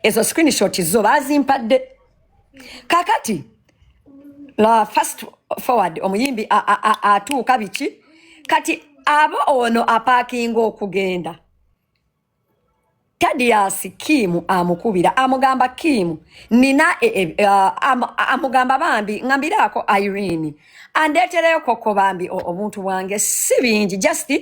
ezo screenshot zo bazimpadde kakati la fast forward omuyimbi atuuka biki kati abo ono aparkinga okugenda Tadius Kim amukubira amugamba Kim nina amugamba bambi ngambirako Iryn andetereyo koko bambi omuntu wange si bingi just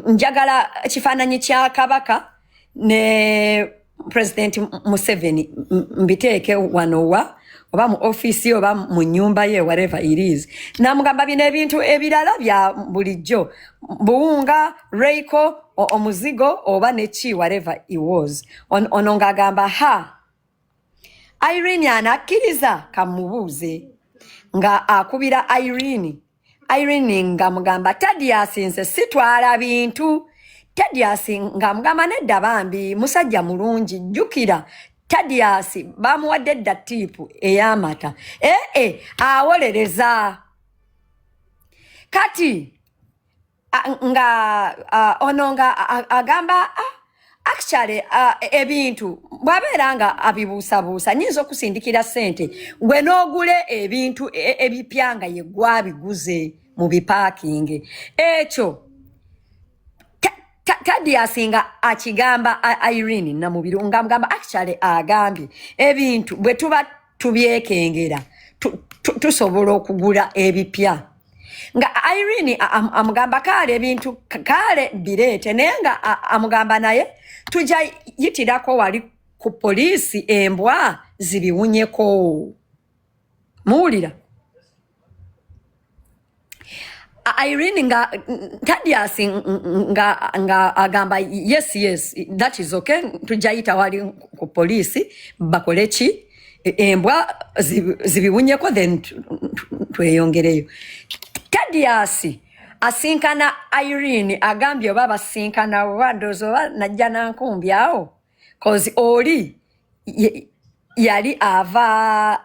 njagala kifananyi kya kabaka ne President Museveni mbiteeke wanowa oba mu office oba mu nyumba ye whatever it is namugamba bino ebintu ebirala bya bulijjo buunga reiko omuzigo oba nechi whatever it was ononga gamba ha Iryn anakkiriza kamubuuze nga akubira Iryn nga mugamba Tadius nze sitwala bintu Tadius nga mugamba nedda bambi musajja mulungi jjukira Tadius bamuwadde dda tipu eyamata awolereza kati nga ononga agamba actually ebintu bwabeera nga abibuusabuusa nyinza okusindikira sente gwe n'ogule ebintu ebipya nga ye gwabiguze mu biparking ekyo Tadius nga akigamba Iryn na mubiru ngamba actually agambye ebintu bwe tuba tubyekengera tusobola okugula ebipya nga Iryn amugamba kale ebintu kale birete nenga amugamba naye tujja yitirako wali ku polisi embwa zibiwunyeko muwulira Iryn nga Tadius nga agamba yes that is okay tujayita wali ku polisi bakolechi embwa zibiwunyeko then tweyongereyo Tadius asinkana Iryn agambye baba sinkana wandozo najja nankumbyawo cause oli yali ava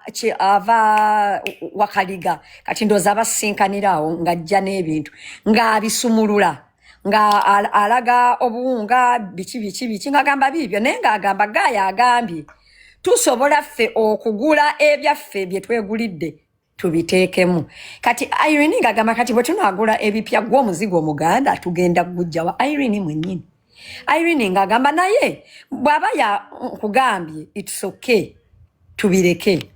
wakaliga kati ndoza basinkanirawo ngajja n'ebintu nga bisumulula nga alaga obuunga biki ngagamba bibyo naye ngagamba gaya agambye tusobola ffe okugula ebyaffe bye twegulidde tubiteekemu kati Iryn ngagamba kati bwe tunagula ebipya gw'omuzigo Muganda tugenda kugujja wa Iryn mwennyini Iryn ngagamba naye bwaba ya kugambye it's okay tubireke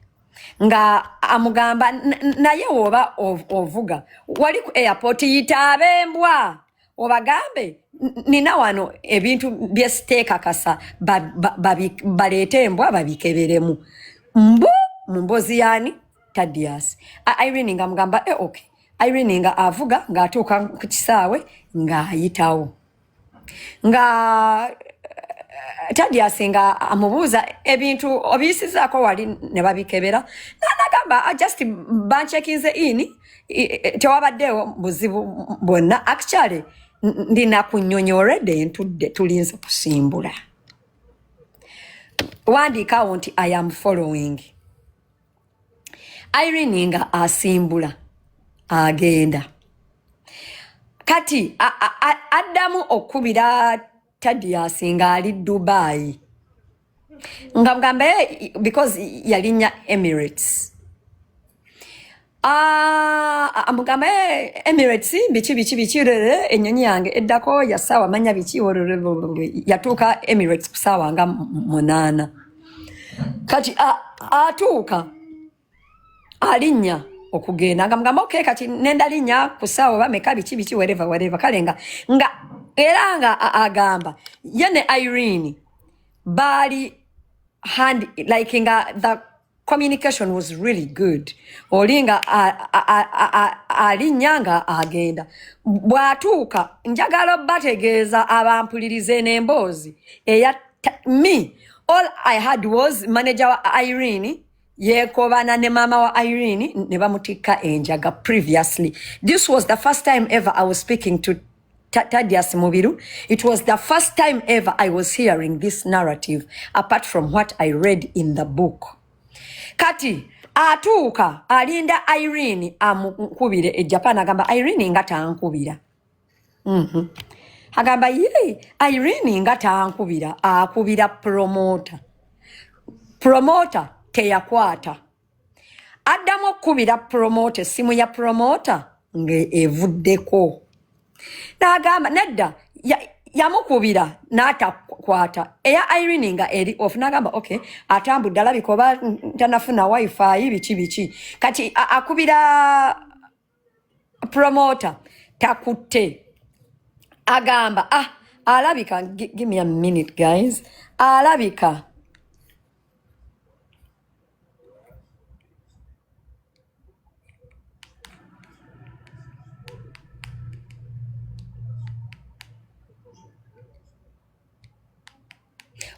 nga amugamba naye woba ovuga wali ku airport yitabembwa obagambe nina wano ebintu bye steka kasa balete embwa babikeberemu mumbozi yani Tadius Iryn nga mugamba okay Iryn nga avuga nga atuuka ku kisaawe nga ayitawo nga Tadius nga amubuuza ebintu obiyisizako wali ne babikebera nagamba just banchekinze ini tewabaddewo buzibu bwonna actually ndina kunnyonyoredde entudde tulinze kusimbula wandiikawo nti I am following Iryn nga asimbula agenda kati addamu okubira Tadius nga ali Dubai ngamgambe because yalinya Emirates amugamba Emirates bichi enyonyi yange eddako yasawa manya bichi yatuuka Emirates kusawa nga 8 kati atuuka alinya okugenda ngamugamba okay kati nenda linya kusawa bameka bichi whatever kalenga nga era nga agamba yene Iryn bali hand like nga the communication was really good olinga alinyanga agenda bwatuuka njagala bategeeza abampulirize n'emboozi eya me all I had was manager wa Iryn yekobana ne mama wa Iryn ne bamutikka enjaga previously. This was the first time ever I was speaking to Tadius Mubiru. It was the first time ever I was hearing this narrative apart from what I read in the book. Kati atuuka alinda Iryn amukubire e Japan agamba Iryn ngata ankubira. Agamba ye Iryn ngata ankubira akubira promoter. promoter teyakwata addamu okubira promoter essimu ya promoter evuddeko n'agamba nedda yamukubira n'atakwata eya Iryn nga eri off n'agamba okay atambudde alabika oba tanafuna wifi biki kati akubira promoter takutte agamba alabika give me a minute guys alabika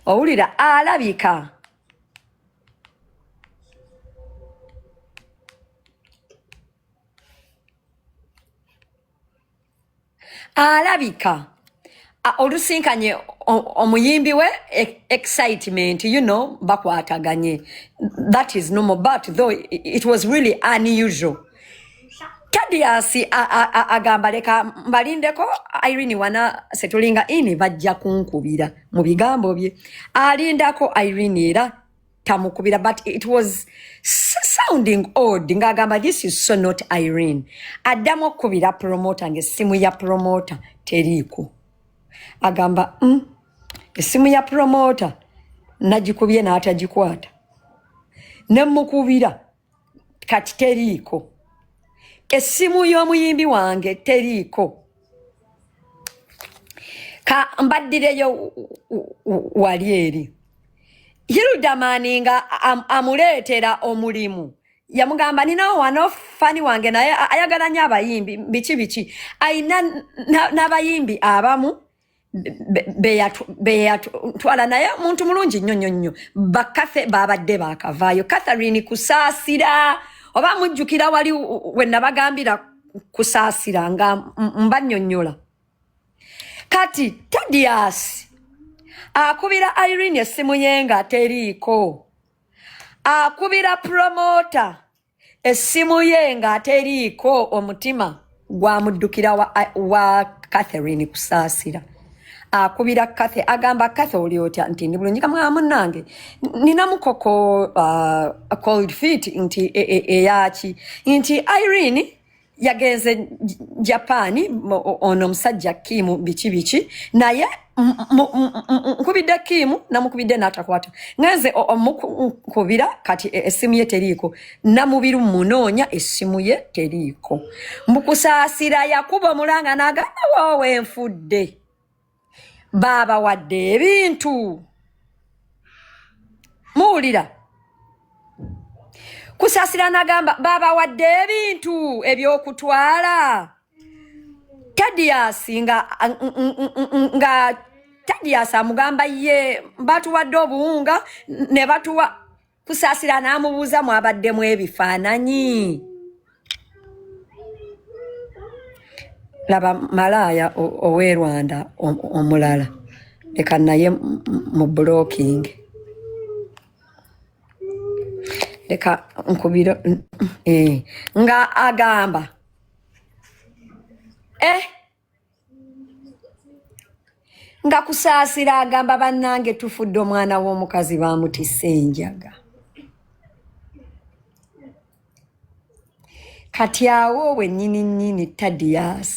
owulira alabika olusinkanye omuyimbi we excitement bakwataganye that is normal but though it was really unusual Tadius agamba leka mbalindeko Iryn wana setulinga ini bajja kunkubira mu bigambo bye alindako Iryn era tamukubira but it was sounding odd ngagamba this is so not Iryn adamo kubira promoter ngesimu ya promoter teriko agamba esimu ya promoter najikubye na atajikwata nemukubira kati teriko esimu y'omuyimbi wange teriko ka mbaddireyo wali eri Hiludamani nga amuleetera omulimu yamugamba ninawo wano fani wange naye ayagala nnyo abayimbi biki ayina n'abayimbi abamu beyatwala naye muntu mulungi nnyo bakafe babadde bakavaayo Catherine kusaasira oba mujjukira wali we nabagambira kusaasira nga mbannyonnyola kati Tadius akubira Iryn essimu ye nga teriiko akubira promoter essimu ye nga teriiko omutima gwamuddukira wa Catherine kusaasira akubira Kathe agamba Kathe oli otya nti ndi bulungi kamwa munnange nina mukoko cold feet nti eyaki nti Iryn yagenze Japan ono musajja Kim biki naye nkubidde Kim namukubidde n'atakwata ngenze omukubira kati essimu ye teriiko namubiru munoonya essimu ye teriiko mukusaasira yakuba omulanga n'agamba woowe enfudde baba wadde ebintu muwulira kusaasira n'agamba baba wadde ebintu ebyokutwala Tadius nga Tadius amugamba ye batuwadde obuwunga ne batuwa kusaasira n'amubuuza mwabaddemu ebifaananyi laba malaya owe Rwanda omulala leka naye mu blocking leka nkubira nga agamba nga kusaasira agamba bannange tufudde omwana w'omukazi bamutisse enjaga kati awo wennyini Tadius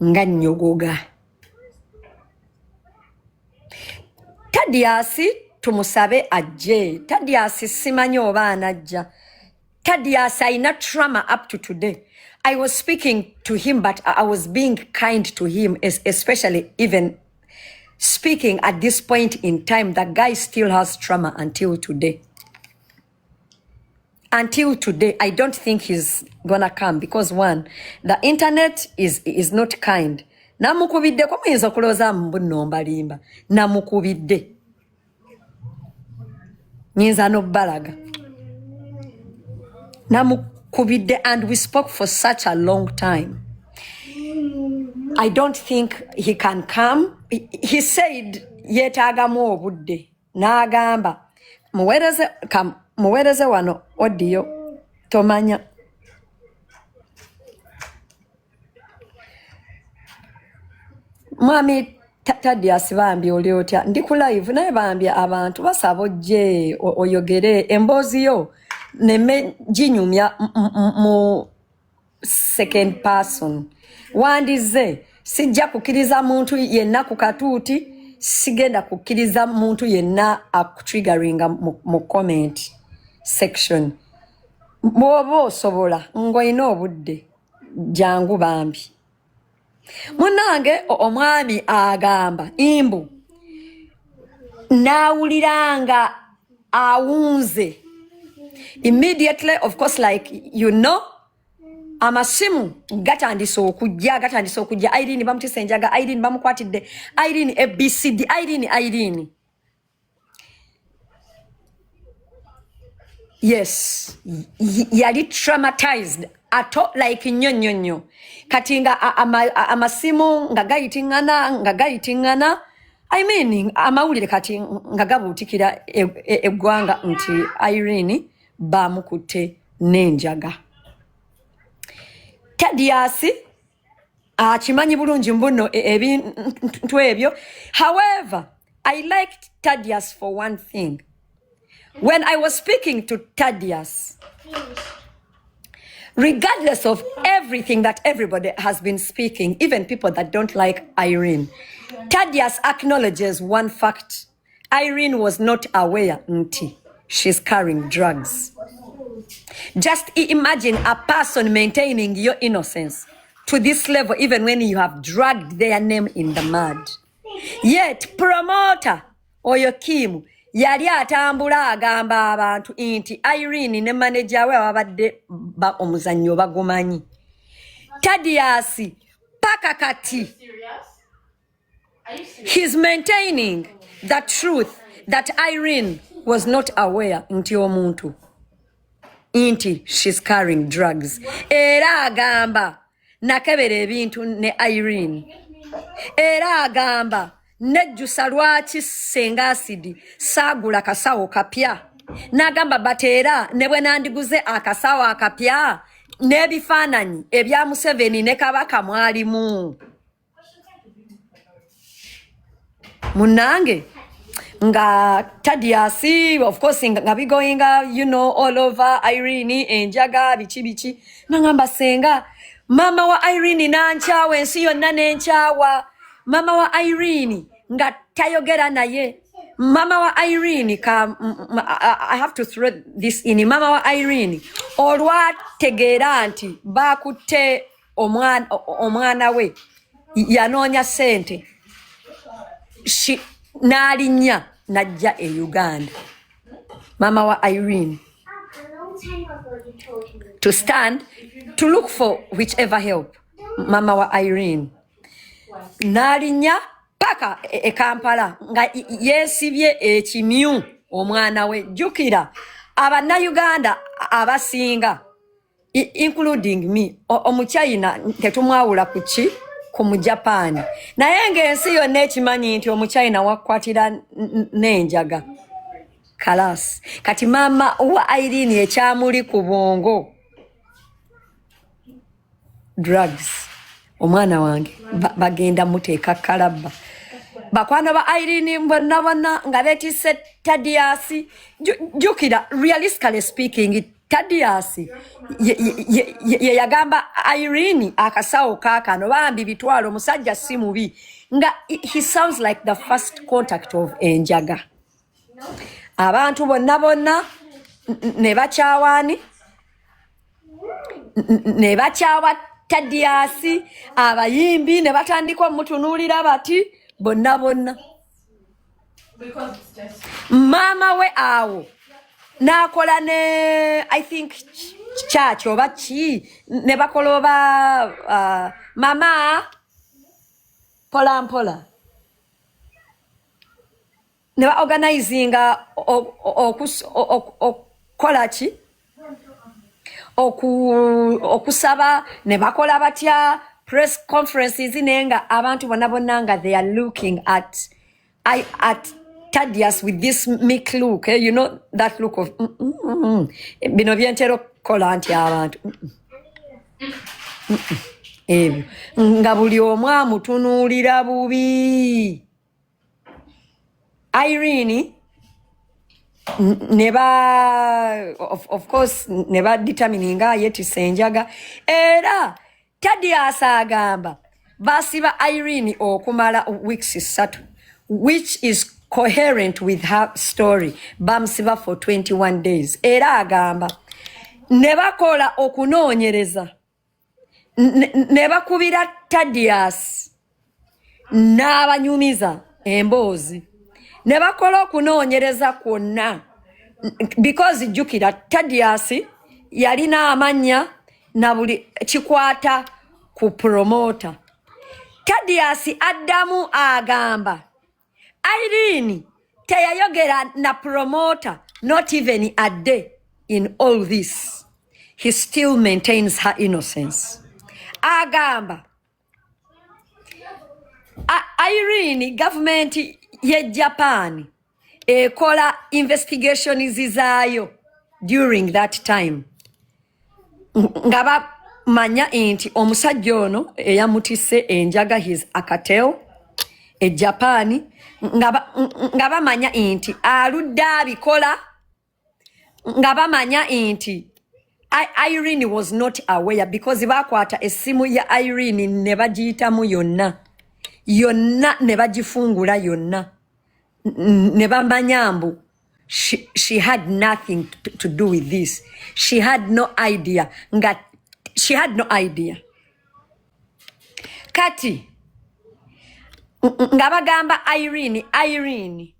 nga nnyogoga Tadius tumusabe ajje Tadius simanyi oba anajja Tadius ayina trauma up to today I was speaking to him but I was being kind to him especially even speaking at this point in time the guy still has trauma until today I don't think he's gonna come because one the internet is not kind namukubidde ko muyinza okulooza mbunno mbalimba namukubidde nyinza n'obbalaga namukubidde and we spoke for such a long time I don't think he can come he said yeetaagamu obudde n'agamba muweereze wano audio tomanya mwami Tadius bambi oli otya ndi ku live naye bambi abantu basaba ojje oyogere emboozi yo neme ginyumya mu second person wandize sijja kukkiriza muntu yenna ku katuuti sigenda kukkiriza muntu yenna akutriggeringa mu comment section bw'oba osobola ng'olina obudde jangu bambi munange omwami agamba imbu nawuliranga awunze immediately, of course, like you know, amasimu gatandise okujja Iryn bamutisa enjaga Iryn bamukwatidde Iryn ABCD Iryn yes yali traumatized ato like nyonyonyo kati nga amasimu nga gayitingana I mean amawulire kati nga gabuutikira eggwanga nti Iryn bamukutte n'enjaga Tadius akimanyi bulungi mbuno ebintu ebyo. However, I liked Tadius for one thing. When I was speaking to Tadius, regardless of everything that everybody has been speaking, even people that don't like Iryn, Tadius acknowledges one fact. Iryn was not aware until she's carrying drugs. Just imagine a person maintaining your innocence to this level, even when you have dragged their name in the mud. Yet, promoter oyo Kim yali atambula agamba abantu inti Iryn ne manager we babadde ba omuzannyo bagumanyi. Tadius paka kati he's maintaining the truth that Iryn was not aware nti omuntu inti she's carrying drugs. Era agamba nakebera ebintu ne Iryn. Era agamba nejjusa lwaki Senga acid saagula kasawo kapya. Nagamba batera ne bwe nandiguze akasawo akapya n'ebifaananyi ebya Museveni ne Kabaka mwalimu. Munange nga Tadius, of course, nga be going, you know, all over Iryn enjaga bichi nangamba Senga mama wa Iryn nanchawa ensi yonna nenchawa mama wa Iryn nga tayogera naye mama wa Iryn I have to throw this in. Mama wa Iryn olwa tegeera nti bakutte omwana we yanoonya sente n'alinnya najja e Uganda. Mama wa Iryn to stand to look for whichever help. Mama wa Iryn n'alinnya paka e Kampala nga yeesibye ekimyu omwana we. Jjukira abanna Uganda abasinga including me omuchina tetumwawula kuki ku Mujapani naye ng'ensi yonna ekimanyi nti omuchina wakwatira n'enjaga kalas. Kati mama wa Iryn ekyamuli ku bwongo drugs. Omwana wange bagenda muteeka kalaba. Bakwano ba Iryn bonna nga beetisse Tadius. Jjukira realistically speaking Tadius ye yagamba Iryn akasawo kaakano bambi bitwalo musajja si mubi nga he sounds like the first contact of enjaga. Abantu bonna ne bakyawani ne bakyawa Tadius. Abayimbi ne batandika mutunuulira bati bonna mama we awo nakola ne I think church oba ki ne bakoloba mama pola ne ba organizinga okola ki okusaba ne bakola batya press conferences nenga abantu bonna nga they are looking at Tadius with this meek look, you know, that look of bino byentero kola anti abantu ebyo nga buli omu amutunuulira bubi. Iryn of course neba determininga yetisa enjaga era Tadius agamba basiba Iryn okumala weeks 3 which is coherent with her story. Bamusiba for 21 days. Era agamba nebakola okunoonyereza nebakubira Tadius n'abanyumiza emboozi nebakola okunoonyereza kwonna because jjukira Tadius yalina amanya na buli kikwata ku promoter. Tadius addamu agamba Iryn teyayogera na promoter not even a day in all this. He still maintains her innocence. Agamba Iryn government ye Japan ekola investigation zizaayo during that time ngaba manya inti omusajja ono eyamutise enjaga his akatel e Japan ngaba manya inti aludda abikola ngaba manya inti Iryn was not aware because bakwata essimu ya Iryn ne bagiyitamu yonna ne bagifungula yonna ne bamanya mbu she had nothing to do with this. She had no idea. She had no idea. Kati ngabagamba Iryn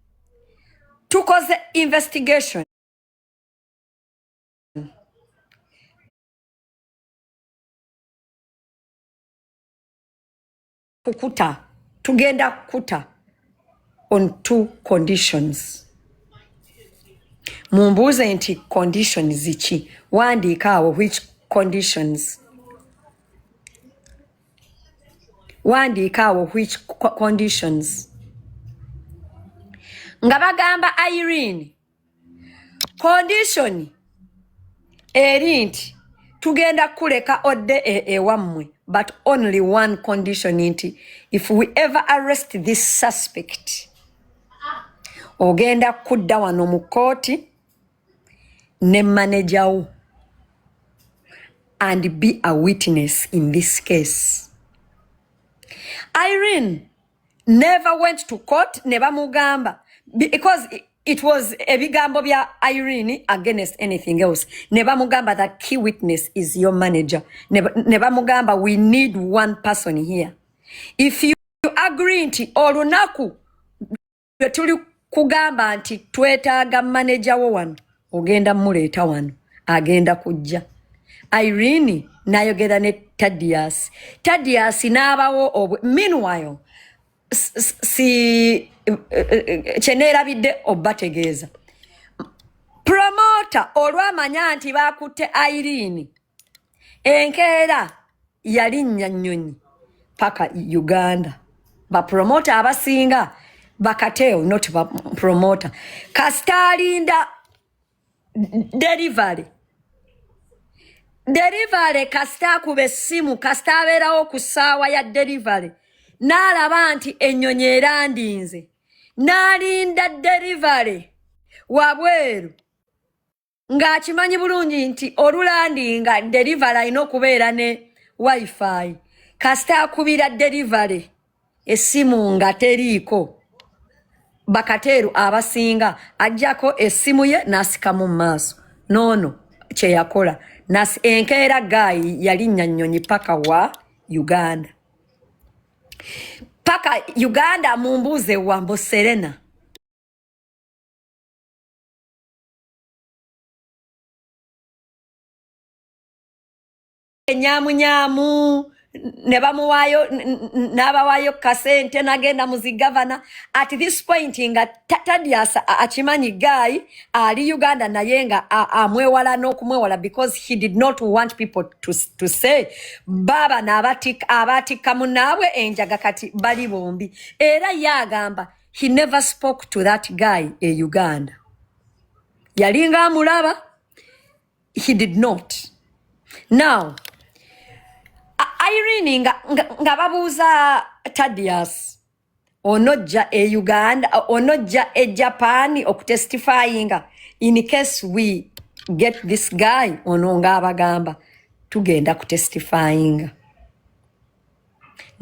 tukoze investigation tugenda kukuta on 2 conditions. Mumbuze nti conditions zichi wandiika awo which conditions. Wandiika awo which conditions. Ngabagamba Iryn condition eri nti tugenda kuleka odde ewammwe but only one condition nti if we ever arrest this suspect ogenda kudda wano mu kooti ne manager wo and be a witness in this case. Iryn never went to court, never mugamba because it was ebigambo bya Iryn against anything else. Never mugamba that key witness is your manager. Never mugamba we need one person here. If you agree nti olunaku tuli kugamba nti twetaaga manager wo wano ogenda muleeta wano agenda kujja. Iryn nayogera ne Tadius n'abawo meanwhile si chenerabidde obategeeza promoter olwamanya nti bakutte Iryn enkeera yalinnya nnyonyi paka Uganda. Ba promoter abasinga bakateo not ba promoter kastalinda delivery kasta kube simu kasta abeerawo ku ssaawa ya delivery n'alaba nti ennyonyi erandinze n'alinda delivery wabweru ng'akimanyi bulungi nti olulandinga delivery alina okubeera ne wifi kasta akubira delivery essimu nga teriiko bakateeru abasinga ajjako essimu ye n'asikamu mu maaso noono kye yakola enkeera gaayi yalinnya nnyonyi paka wa Uganda. Paka Uganda mumbuze wambo Serena. Nyamu nebamuwayo n'abawayo kasente nagenda muzigavana. At this point nga Tadius achimanyi guy ali Uganda naye nga amwewala n'okumwewala because he did not want people to say baba n'abatika munaabwe enjaga kati bali bombi. Era yagamba he never spoke to that guy in Uganda. Yalinga amulaba, he did not. Now Iryn nga babuuza Tadius onojja e Uganda onojja e Japan okutestifyinga in case we get this guy ono nga abagamba tugenda kutestifyinga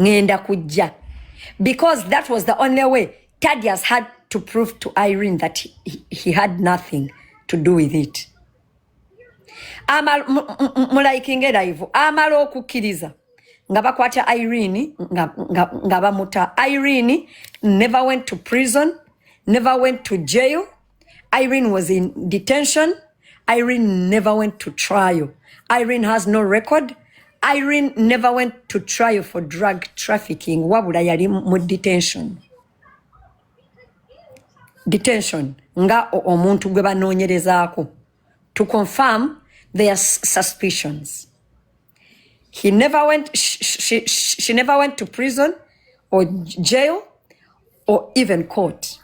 ngenda kujja because that was the only way Tadius had to prove to Iryn that he had nothing to do with it. Mulaikinge live amala okukkiriza nga bakwata Iryn nga bamuta. Iryn never went to prison, never went to jail. Iryn was in detention. Iryn never went to trial. Iryn has no record. Iryn never went to trial for drug trafficking. Wabula yali mu detention. Detention nga omuntu gwe banoonyerezaako to confirm their suspicions. He never went, she never went to prison or jail or even court.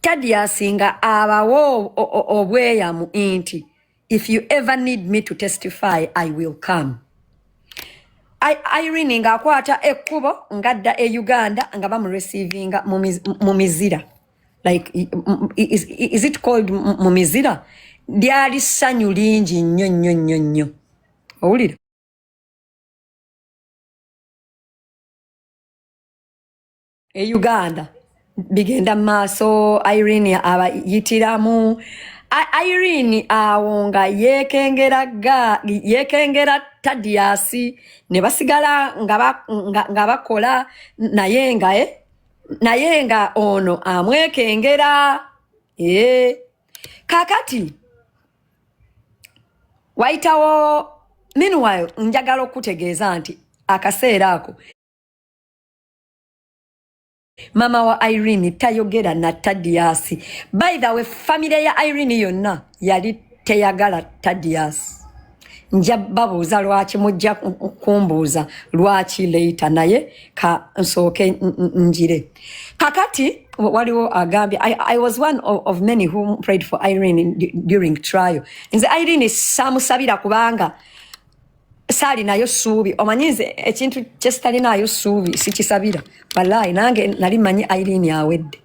Tadius nga abawo obweyamu inti, if you ever need me to testify, I will come. Iryn nga akwata ekkubo ngadda e Uganda nga bamurecevinga mu mizira. Like, is it called mumizira? Lyali ssanyu lingi nnyo. Owulira? E Uganda bigenda maaso. Iryn abayitiramu. Iryn awo nga yekengera Tadius ne basigala nga bakola naye nga ono amwekengera. Kakati waitawo meanwhile njagala okutegeeza nti akaseera ako mama wa Iryn tayogera na Tadius. By the way, family ya Iryn yonna yali teyagala Tadius. Nja babuuza lwaki mujja kumbuuza lwaki later naye ka nsooke njire. Kakati waliwo agambye I was one of many who prayed for Iryn during trial. Nze Iryn samusabira kubanga sali nayo suubi. Omanyize ekintu kyesitali nayo suubi sikisabira. Wallahi nange nali manyi Iryn awedde.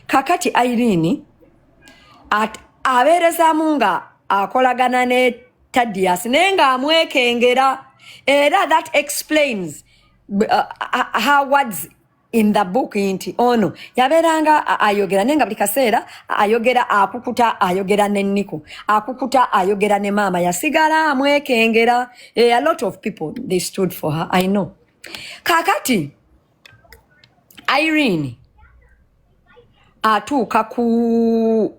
Kakati Iryn abeerezaamu nga akolagana ne Tadius nenga amwekengera. Era that explains how words in the book inti ono yaberanga ayogera nenga buli kaseera ayogera akukuta ayogera n'enniko akukuta ayogera ne mama yasigala amwekengera. A lot of people they stood for her, I know. Kakati Iryn atuuka ku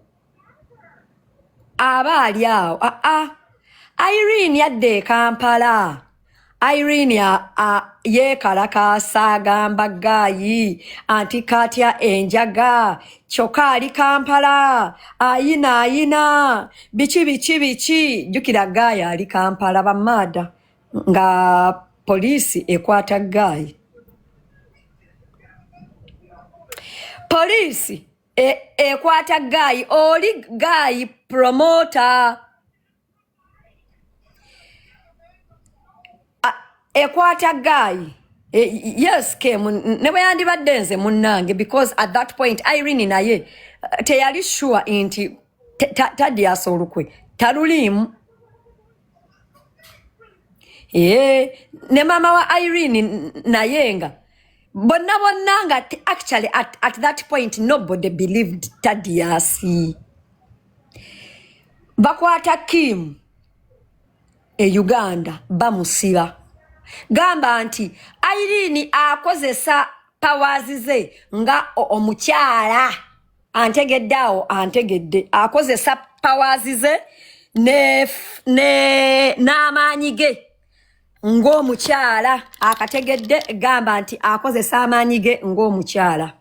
abaali awo Iryn yadde Kampala. Iryn yekalakaasa agamba gayi anti katya enjaga kyokka ali Kampala ayina biki jjukira gayi ali Kampala bamada nga poliisi ekwata gayi. Poliisi ekwata gayi oli gayi promoter. Ekwata guy. Yes, came never yandibadde nze munnange because at that point Iryn naye teyali sure inti Tadius olukwe talulimu. Ne mama wa Iryn naye nga bonna nga actually at that point nobody believed Tadius. Bakwata Kim e Uganda bamusiba. Gamba nti Iryn akozesa powers ze nga omukyala antegeddawo antegedde akozesa powers ze n'amaanyi ge ng'omukyala akategedde. Gamba nti akozesa amaanyi ge ng'omukyala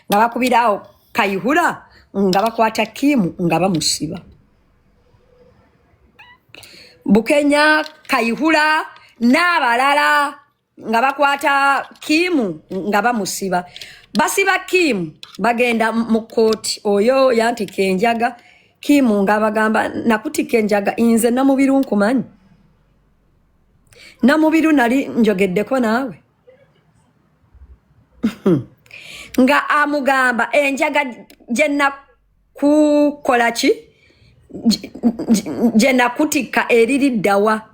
nga bakubirawo Kayihura nga bakwata Kim nga bamusiba. Bukenya Kayihura n'abalala nga bakwata Kim nga bamusiba. Basiba Kim bagenda mu kooti oyo yantika enjaga. Kim nga bagamba nakutika enjaga inze namubiri nkumanyi. Namubiru nali njogeddeko naawe. Nga amugamba enjaga jenna kukola ki? Jenna kutika eririddawa.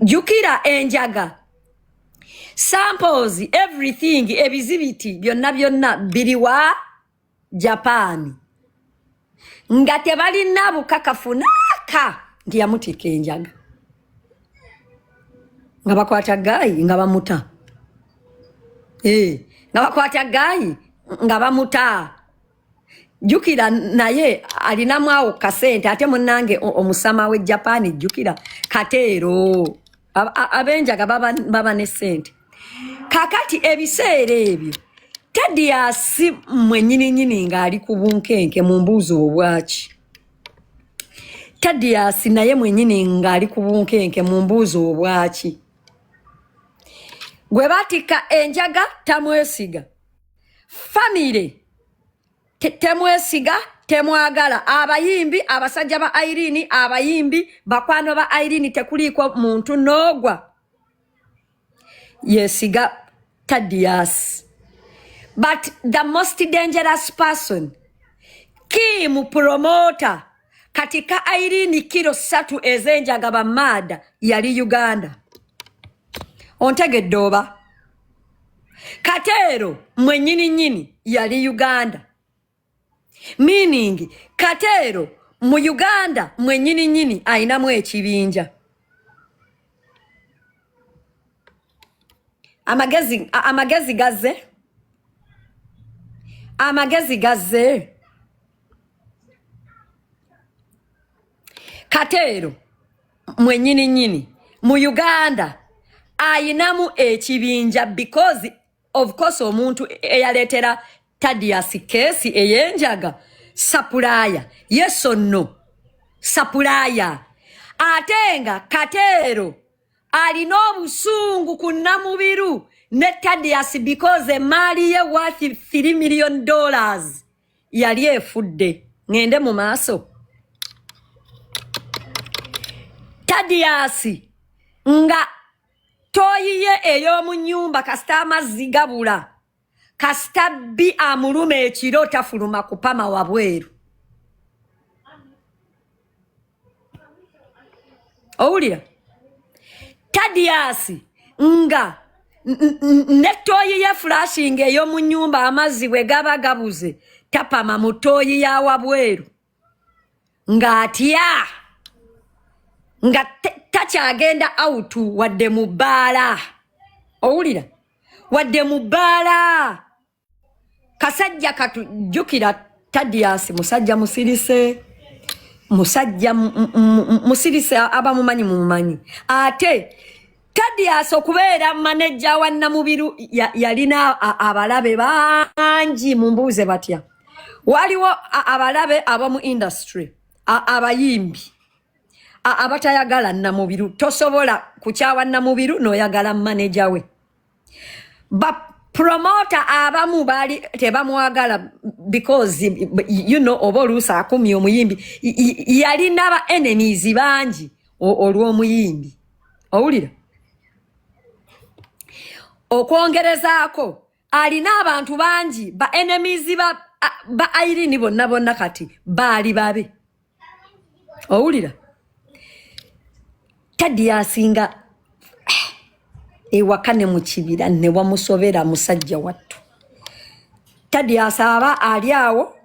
Jukira enjaga. Samples, everything, ebizibiti, byonna biriwa Japan. Nga tebalina bukakafu naka nti yamutika enjaga. Nga bakwata gayi nga bamuta. Nga bakwata gayi nga bamuta. Jukira naye alinamu awo kasente ate munnange omusama we Japan jukira Katero. Abenjaga baba ne sente. Kakati ebiseera ebyo Tadius mwennyini ng'ali ku bunkenke mu mbuuzo obwaki. Tadius naye mwennyini ng'ali ku bunkenke mu mbuuzo obwaki. Gwe batika enjaga tamwesiga. Family temwesiga temwagala. Abayimbi abasajja ba Iryn, abayimbi bakwano ba Iryn tekuliko muntu n'ogwa. Yesiga Tadius. But the most dangerous person, Kim promoter, katika Iryn kilo 3 ezenjaga bamada yali Uganda. Ontegedde oba. Katero mwennyini yali Uganda. Meaning Katero mu Uganda mwennyini ayinamu ekibinja. Amagezi gazze. Amagezi gazze. Katero mwennyini mu Uganda ayinamu ekibinja because of course omuntu eyaletera Tadius case eyenjaga supplier. Yes or no? Supplier. Atenga Katero alina obusungu ku Namubiru ne Tadius because emali ye worth $3 million yali efudde. Ngende mu maaso. Tadius nga toyiye ey'omu nnyumba kasita amazzi gabula. Kasita bbi amulume ekiro tafuluma kupama wabweru. Owulira? Tadius nga netoyi ya flashing ey'omu nnyumba amazzi bwe gaba gabuze tapama mutoyi ya wabweru. Nga atya. Nga takyagenda out wadde mu bbaala. Owulira? Wadde mu bbaala. Kasajja katujjukira Tadius musajja musirise. Musajja musirise abamumanyi mumumanyi. Ate Tadius okubeera manager wa Namubiru yalina abalabe bangi mumbuuze batya. Waliwo abalabe abamu industry. Abayimbi. Abatayagala Namubiru. Tosobola kukyawa Namubiru noyagala manager we. Ba promoter abamu bali tebamwagala because you know oba oluusa akumye omuyimbi yalina ba enemies bangi olw'omuyimbi. Owulira? Okwongerezaako alina abantu bangi ba enemies ba Iryn bonna kati baali babe. Owulira? Tadius nga ewakane mu kibira ne wamusobera musajja wattu. Tadius aba ali awo.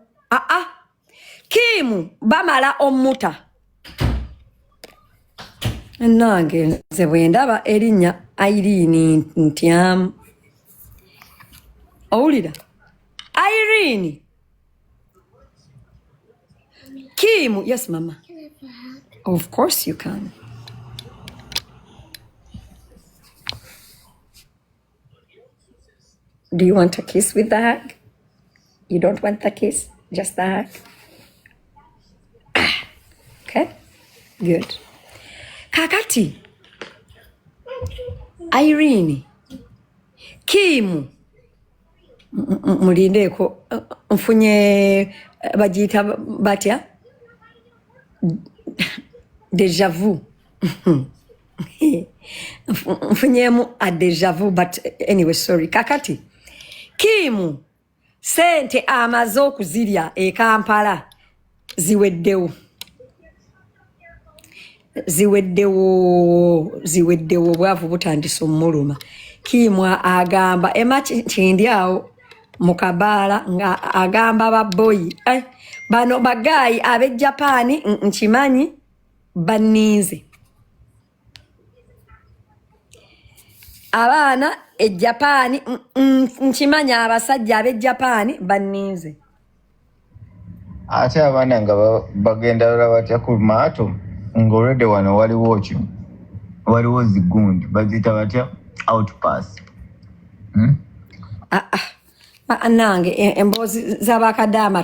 Kimu bamala omuta. Nange nze bwe ndaba erinnya Iryn ntyamu. Owulira? Iryn. Kimu, yes mama. Of course you can. Do you want a kiss with the hug? You don't want the kiss? Just the hug? Okay? Good. Kakati. Iryn. Kimu. Mulindeko. Mfunye bajita batya? Deja vu. Mfunyemu a deja vu, but anyway, sorry. Kakati. Kimu. Sente amaze okuzirya e Kampala ziweddewo. Ziweddewo bwavu butandise omuluma. Kimu agamba emakindi awo mu Kabaala nga agamba baboyi. Bano bagayi abe Japan nkimanyi baninze. Abaana e Japan nkimanya abasajja abe Japan baninze. Ate abaana nga bagenda batya ku maato ng'olwedde wano waliwo zigundi bazita batya outpass. Nange emboozi z'abakadaama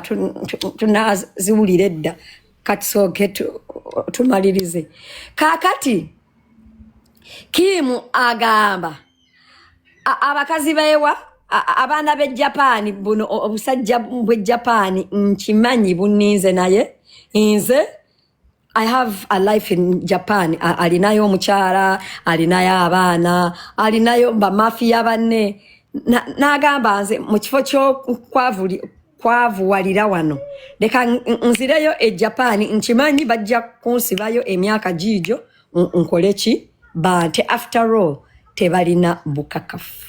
tunaziwulira edda kati sooke tumalirize. Kaakati Kimu agamba abakazi beewa abaana b'e Japan buno obusajja bw'e Japan nkimanyi buninze naye nze I have a life in Japan. Alinayo omukyala, alinayo abaana, alinayo bamafiya banne. N'agamba nze mu kifo kwavuwalira wano. Leka nzireyo e Japan nkimanyi bajja kunsibayo emyaka gijo nkole ki bante after all tebalina bukakafu.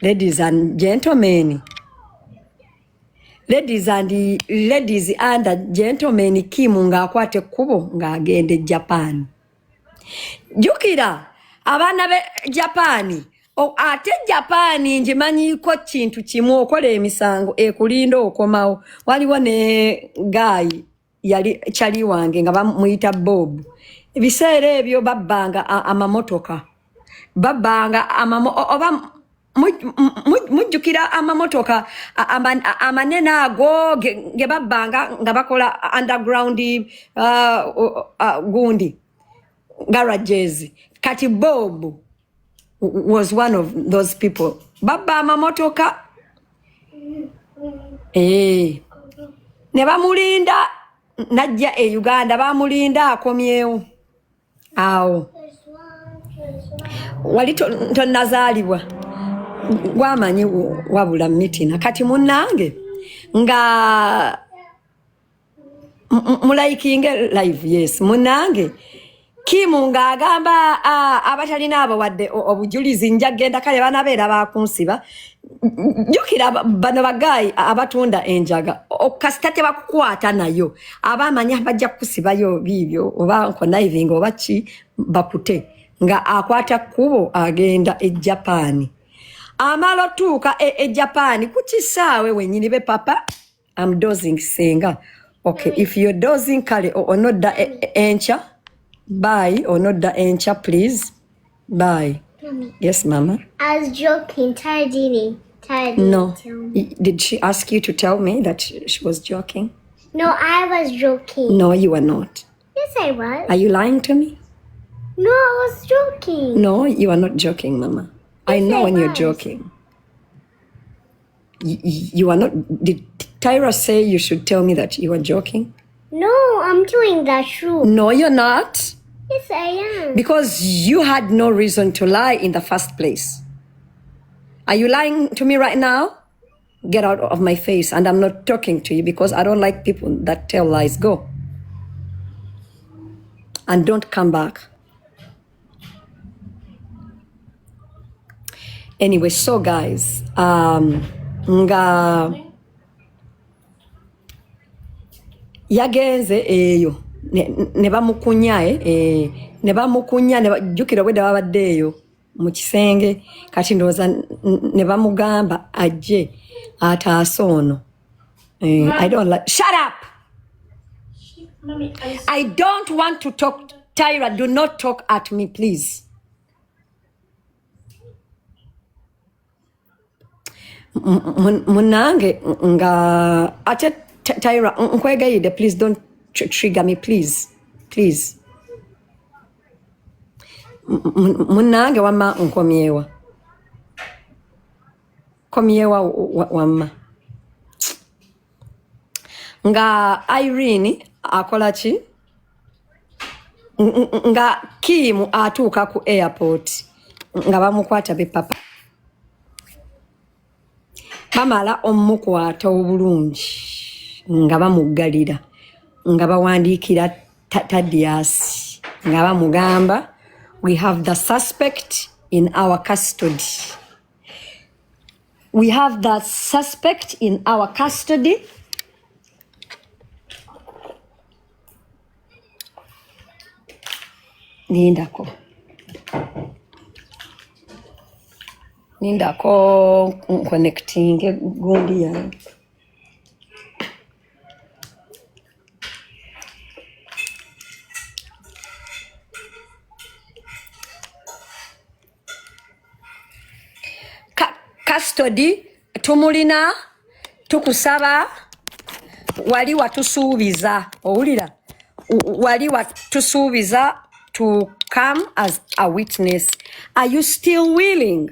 Ladies and gentlemen, ladies and gentlemen, Kimu ng'akwate kubo ng'agende Japan. Jukira abaana be Japan ate Japan njimanyiko kintu kimu okola emisango ekulinda okomawo. Waliwo ne guy yali chali wange nga bamuyita Bob. Ebiseera ebyo babbanga amamotoka. Babbanga oba mujjukira amamotoka amanene ago ge babbanga nga bakola underground gundi garages. Kati Bob was one of those people. Babba amamotoka ne bamulinda najja e Uganda bamulinda akomyewo awo wali tonazaalibwa gwamanyi wabula mitina kati munnange nga mulaikinge live. Yes munnange Kimu ng'agamba abatalina abo wadde obujulizi nja genda kale banabeera bakunsiba. Jukira bano bagayi abatunda enjaga okasita tebakukwata nayo abamanya bajja kusibayo bibyo oba conniving oba ki bakute nga akwata kubo agenda e Japan. Amalo tuuka e Japan kukisaawe wenyini be papa. I'm dozing Senga. Okay, if you're dozing kale onodda encha. Bye, or not the answer, please. Bye. Mommy. Yes, Mama. I was joking. Tara didn't. No. Tell me. Did she ask you to tell me that she was joking? No, I was joking. No, you were not. Yes, I was. Are you lying to me? No, I was joking. No, you are not joking, Mama. I Yes, know I when you're was. joking. You are not. Did Tyra say you should tell me that you are joking? No, I'm doing that true. No, you're not. Yes, I am. Because you had no reason to lie in the first place. Are you lying to me right now? Get out of my face. And I'm not talking to you because I don't like people that tell lies. Go. And don't come back. Anyway, so guys, nga yagenze eyo ne bamukunya ne bamukunya ne jukira bwe babadde eyo mu kisenge kati ndoza ne bamugamba ajje ataasono. I don't like. Shut up. Mommy, I don't want to talk. Tyra, do not talk at me, please. Munange nga ate Tyra nkwegayide, please don't trigger me, please. Please. Munange wama nkomyewa. Komyewa wama. Nga Iryn akola ki? nga Kim atuuka ku airport nga bamukwata be papa bamala omukwata obulungi nga bamuggalira nga bawandiikira Tadius nga bamugamba we have the suspect in our custody. We have the suspect in our custody. Nindako connecting gundi yange. Custody tumulina tukusaba wali watusuubiza owulira wali watusuubiza to come as a witness. Are you still willing?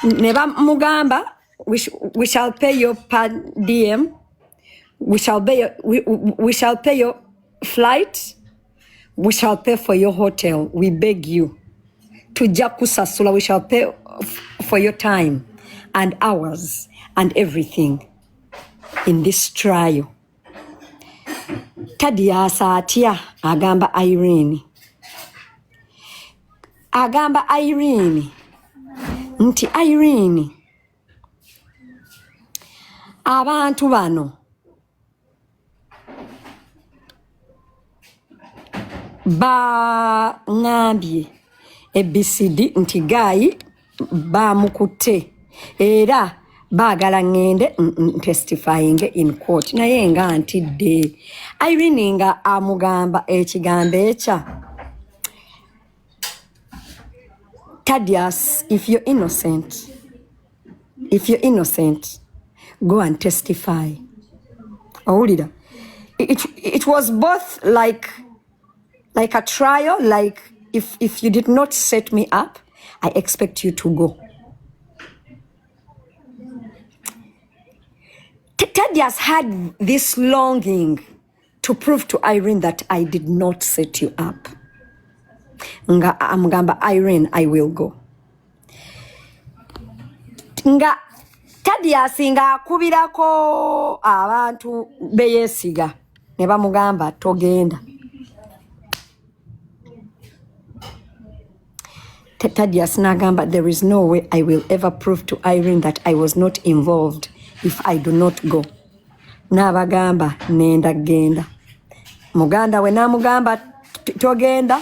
Neba mugamba we shall pay your per diem, we shall pay your flight, we shall pay for your hotel. We beg you tujja kusasula, we shall pay for your time and hours and everything in this trial. Tadius atya agamba Iryn. Agamba Iryn nti Iryn abantu bano ba ngambye ABCD nti gayi bamukutte era baagala ngende testifying in court naye nga ntidde. Iryn nga amugamba ekigambo ekya Tadius, if you're innocent, go and testify. Awulira. It was both like a trial, like if you did not set me up, I expect you to go. Tadius had this longing to prove to Iryn that I did not set you up. Nga amugamba Iryn, I will go. Nga Tadius nga akubirako abantu beyesiga ne bamugamba togenda. Tadius nagamba there is no way I will ever prove to Iryn that I was not involved if I do not go. Nabagamba nenda genda. Mugandawe namugamba togenda.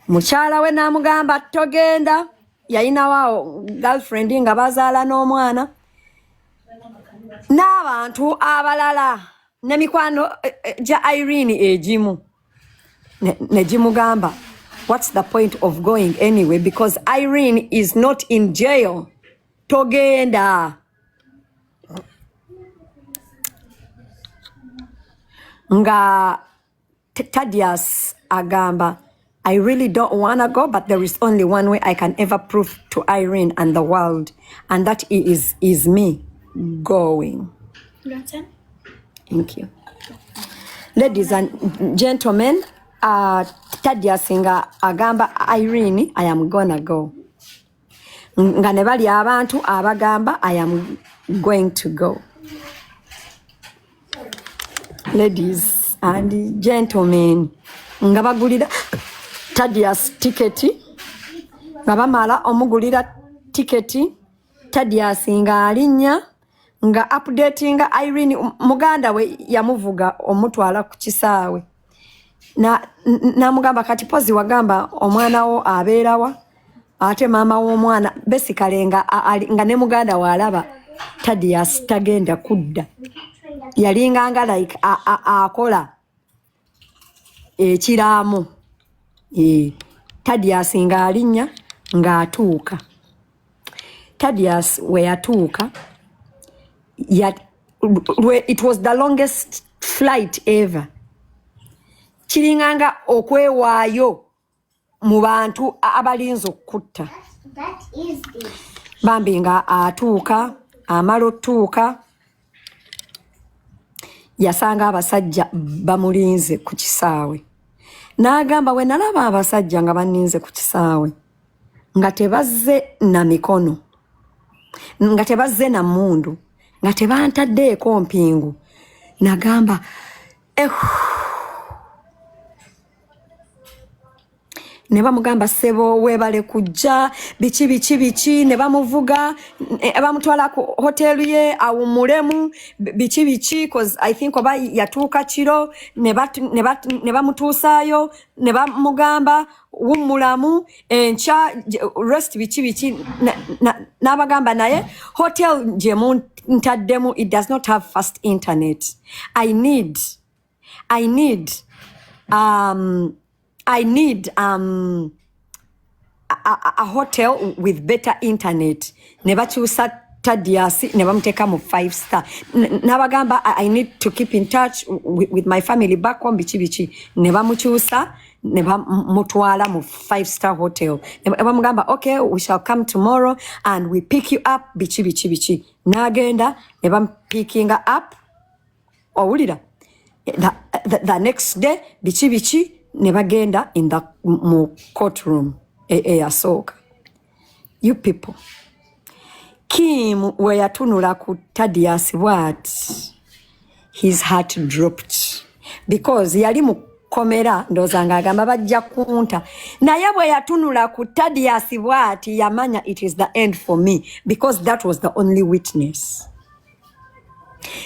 Mukyala we namugamba togenda. Yalina wao girlfriend nga bazaala n'omwana. N'abantu abalala ne mikwano ja Iryn egimu ne gimugamba what's the point of going anyway because Iryn is not in jail. Togenda. Nga Tadius agamba I really don't want to go, but there is only one way I can ever prove to Iryn and the world, and that is me going. Thank you. Ladies and gentlemen, Tadius nga agamba Iryn, I am gonna go. Nga ne bali abantu abagamba I am going to go. Ladies and gentlemen, nga bagulira Tadius tiketi nga bamala omugulira tiketi Tadius nga alinya nga updating Iryn Mugandawe yamuvuga omutwala ku kisaawe na mugamba kati pozi wagamba omwana wo abeerawa ate mama w'omwana basically nga ne Mugandawe alaba Tadius tagenda kudda yalinganga like akola ekiramu Tadius nga alinya nga atuuka. Tadius we atuuka it was the longest flight ever. Kiringanga okwewaayo mu bantu abalinze okutta. That is this. Bambi nga atuuka amala otuuka yasanga abasajja bamulinze ku kisaawe n'agamba we nalaba abasajja nga banninze ku kisaawe nga tebazze na mikono nga tebazze na mmundu nga tebantaddeeko mpingu nagamba ne bamugamba ssebo weebale kujja biki ne bamuvuga bamutwala ku hotelu ye awummulemu biki cause I think oba yatuuka kiro ne bamutuusaayo ne bamugamba wummulamu enkya rest biki n'abagamba naye hotel gye muntaddemu it does not have fast internet. I need a hotel with better internet. Ne bakyusa Tadius ne bamuteka mu 5-star. N'abagamba I need to keep in touch with my family back home biki ne bamukyusa ne bamutwala mu 5-star hotel. Ne bamugamba okay we shall come tomorrow and we pick you up biki. N'agenda ne bampickinga up owulira the next day biki ne bagenda in the courtroom eyasooka. You people Kim we yatunula ku Tadius bw'ati his heart dropped because yali mukomera ndooza ng'agamba bajja kunta naye bwe yatunula ku Tadius bw'ati yamanya it is the end for me because that was the only witness.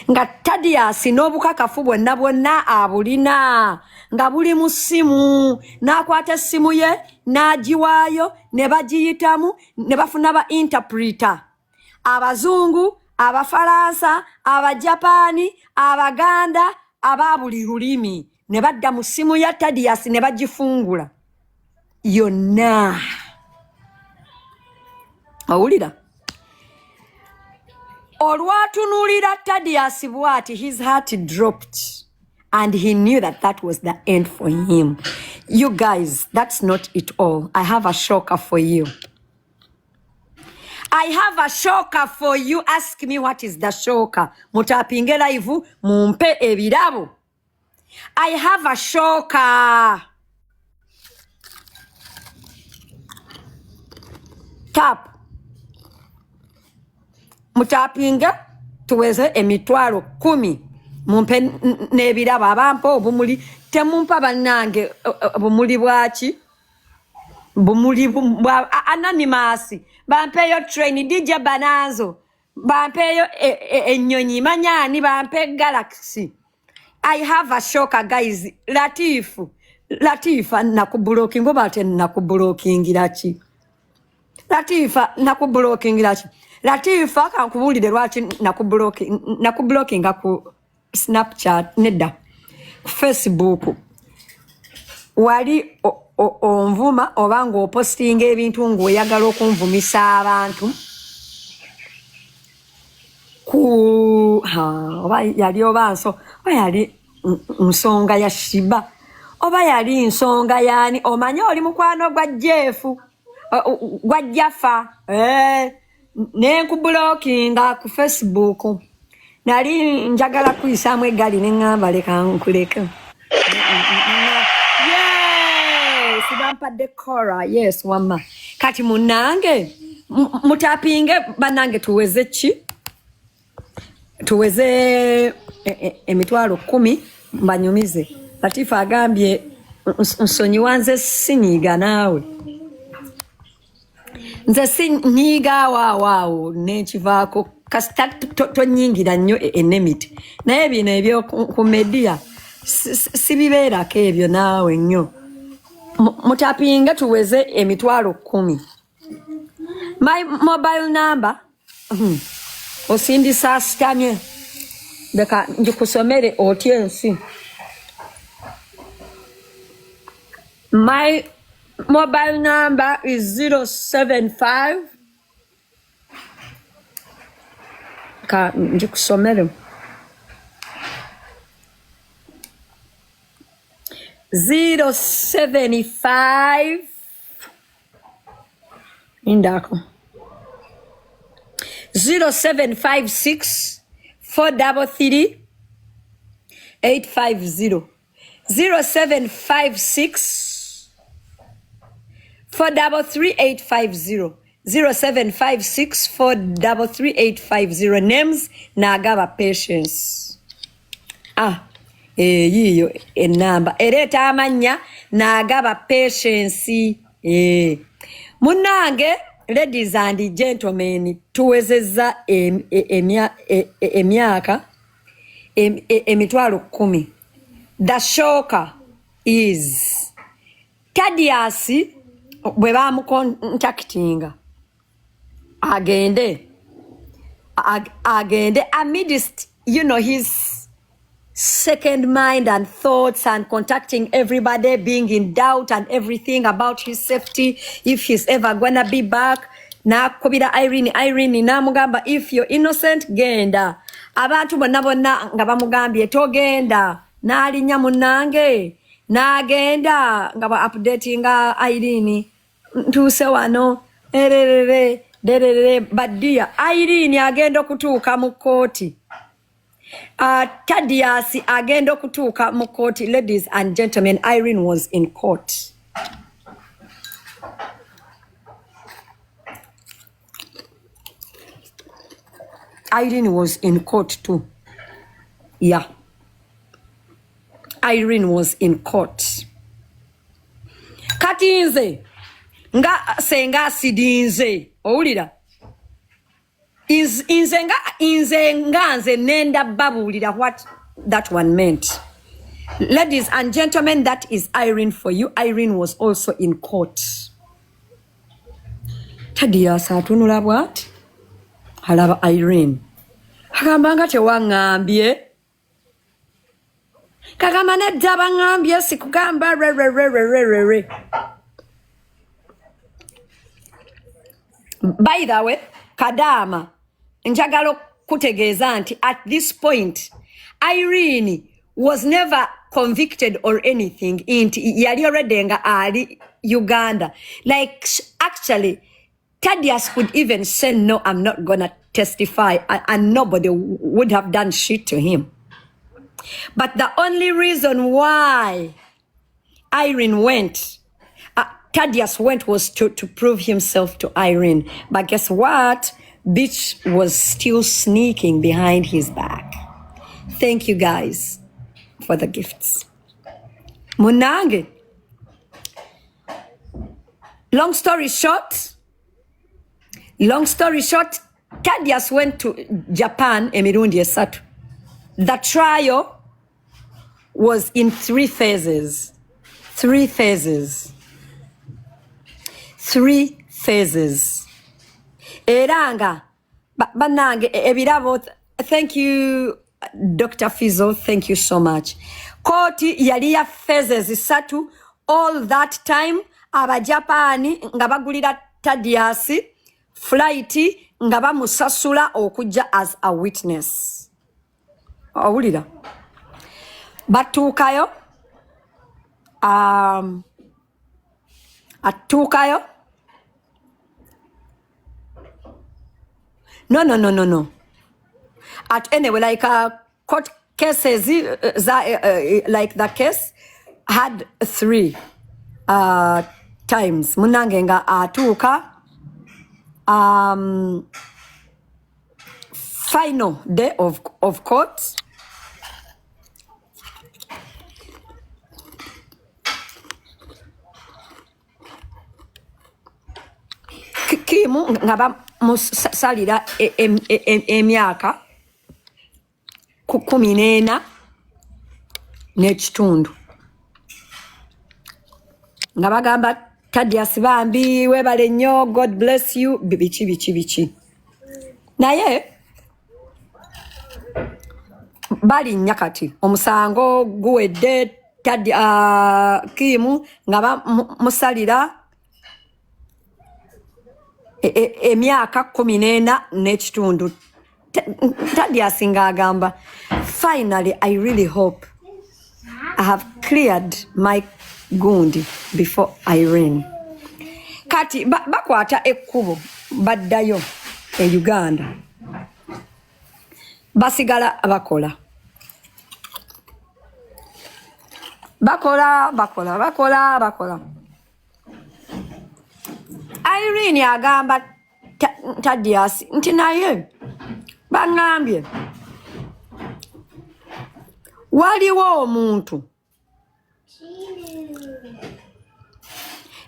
Nga Tadius n'obukakafu bwonna abulina nga buli mu ssimu n'akwata essimu ye n'agiwaayo ne bagiyitamu ne bafuna ba interpreter abazungu abafalansa abajapaani abaganda aba buli lulimi ne badda mu ssimu ya Tadius ne bagifungula yonna owulira olwatunulira Tadius bw'ati his heart dropped and he knew that was the end for him. You guys, that's not it all. I have a shocker for you. Ask me what is the shocker. Mutapinge live mumpe ebirabo. I have a shocker. Tap. Mutapinga tuweze emitwalo 10 mumpe n'ebirabo abampa obumuli temumpa bannange obumuli bwaki bumuli anonymous bampeyo train DJ Bananzo bampeyo ennyonyi manyani bampe Galaxy. I have a shocker guys. Latifa nakublokinga bate nakublokingira ki Latifa nakublokingira ki Latifa kankubulire lwaki nakublokinga ku Snapchat nedda Facebook wali onvuma obanga opostinga ebintu ng'oyagala okunvumisa abantu oba yali obanso oba yali nsonga ya Shiba oba yali nsonga yani omanye oli mukwano gwa Jefu gwa Jaffa nenkublokinga ku Facebook nali njagala kuyisaamu eggali neŋŋamba leka nkuleka sibampadde Cora yes wamma kati munange mutapinge banange tuweze ki tuweze emitwalo 10 mbanyumize. Latifa agambye nsonyiwa nze sinyiga naawe nze sinyiga waawo nekivaako kasita tonyingira nnyo enemiti naye bino ebyo ku media sibibeerako ebyo naawe nnyo mutapinga tuweze emitwalo 10. My mobile number osindisa asitamye leka njikusomere otye ensi. My mobile number is 075 ka njikusomere 075 indako 0756 433 850 0756 433 0756 433 names nagaba patience. Yiyo enamba ereta amanya nagaba patience. Munange, ladies and gentlemen, tuwezeza emyaka emitwalo 10. The shocker is Tadius bwe bamucontactinga agende amidst, you know, his second mind and thoughts and contacting everybody, being in doubt and everything about his safety, if he's ever gonna be back. Na kubira Iryn namugamba, if you're innocent genda. Abantu bonna nga bamugambye togenda. Nalinya munange nagenda nga ba updatinga Iryn ntuse wano derere badia Iryn agenda kutuuka mu kooti. Tadius agenda kutuuka mu kooti. Ladies and gentlemen, Iryn was in court. Iryn was in court too. Yeah. Iryn was in court. Kati nze nga senga sidinze owulira inze nenda babulira what that one meant. Ladies and gentlemen, that is Iryn for you. Iryn was also in court. Tadius atunula bwati alaba Iryn agamba tewangambye kagamba nedda bangambye sikugamba re. By the way, Kadama njagalo kutegeeza nti at this point Iryn was never convicted or anything. Yali already nga ali Uganda. Like actually Tadius could even say no, I'm not gonna testify, and nobody would have done shit to him. But the only reason why Iryn went, Tadius went, was to prove himself to Iryn. But guess what? Bitch was still sneaking behind his back. Thank you guys for the gifts. Munange. Long story short, Tadius went to Japan emirundi esatu. The trial was in 3 phases. 3 phases. Eranga banange ebirabo. Thank you Dr. Fizo, thank you so much. Koti yali ya phases 3. All that time abajapani nga bagulira Tadius flight nga bamusasula okujja as a witness. Awulira batuukayo atuukayo no at anyway, like court cases like the case had 3 times. Munange nga atuuka final day of court. Kimu ngaba musalira emyaka 14 n'ekitundu nga bagamba Tadius bambi webale nnyo, God bless you, bichi naye bali nyakati omusango guwedde Kimu nga musalira emyaka 14 n'ekitundu. Tadius nga agamba, finally I really hope I have cleared my gundi before Iryn. Kati bakwata ekkubo baddayo e Uganda. Basigala bakola bakola. Iryn agamba Tadius nti naye bangambye waliwo omuntu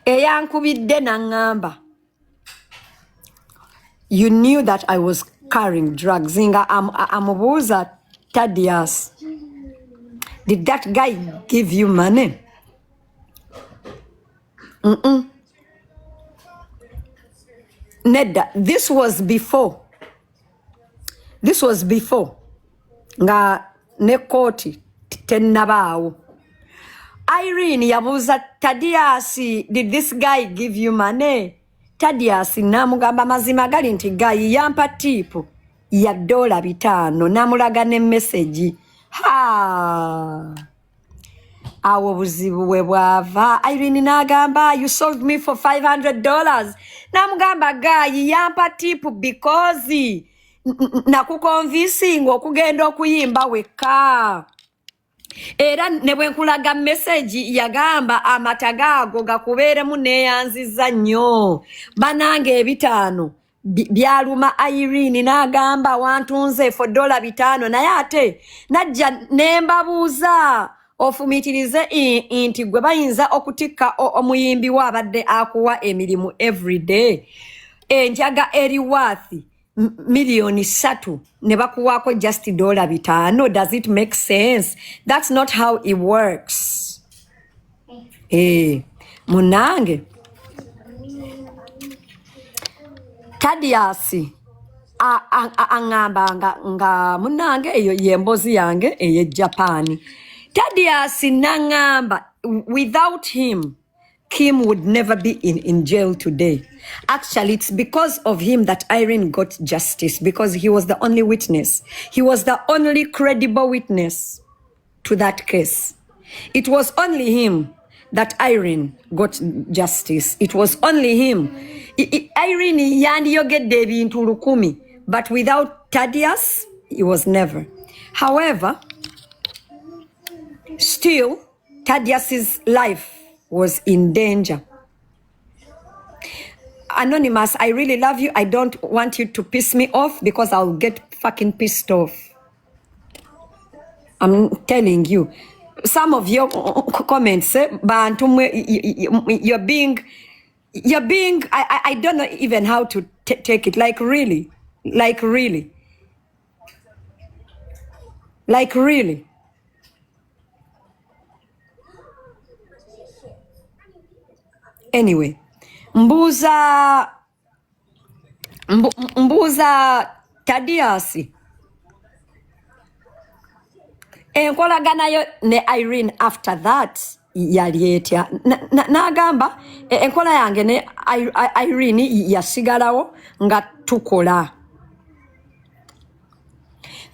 eyankubidde nangamba you knew that I was carrying drugs nga amubuuza Tadius, did that guy give you money? Nedda, this was before nga ne kooti tennabaawo. Iryn yabuuza Tadius, did this guy give you money? Tadius namugamba mazima gali nti guy yampa tipu ya $5 namulaga ne message. Awo buzibu bwe bwava. Iryn nagamba you sold me for $500. Namugamba guy yampa tipu because nakukonvisinga okugenda okuyimba wekka. Era ne bwe nkulaga message yagamba amatagaago gakubeeremu neeyanziza nnyo. Banange $5 byaluma Iryn n'agamba wantunze for $5 naye ate najja nembabuuza ofumitirize nti gwe bayinza okutikka omuyimbi wabadde akuwa emirimu everyday enjaga eri worth $3 ne bakuwaako just $5. Does it make sense? That's not how it works. Munange Tadius angamba nga munange eyo yembozi yange eye Japan. Tadius nangamba without him Kim would never be in jail today. Actually, it's because of him that Iryn got justice, because he was the only witness. He was the only credible witness to that case. It was only him that Iryn got justice. It was only him. Iryn yandiyogedde ebintu 100, but without Tadius, he was never. However, still, Tadius's life was in danger. Anonymous, I really love you. I don't want you to piss me off because I'll get fucking pissed off. I'm telling you. Some of your comments, you're being, I don't know even how to take it. Like really. Anyway, mbuuza Tadius enkolagana yo ne Iryn after that yali etya n'agamba enkola yange ne Iryn yasigalawo nga tukola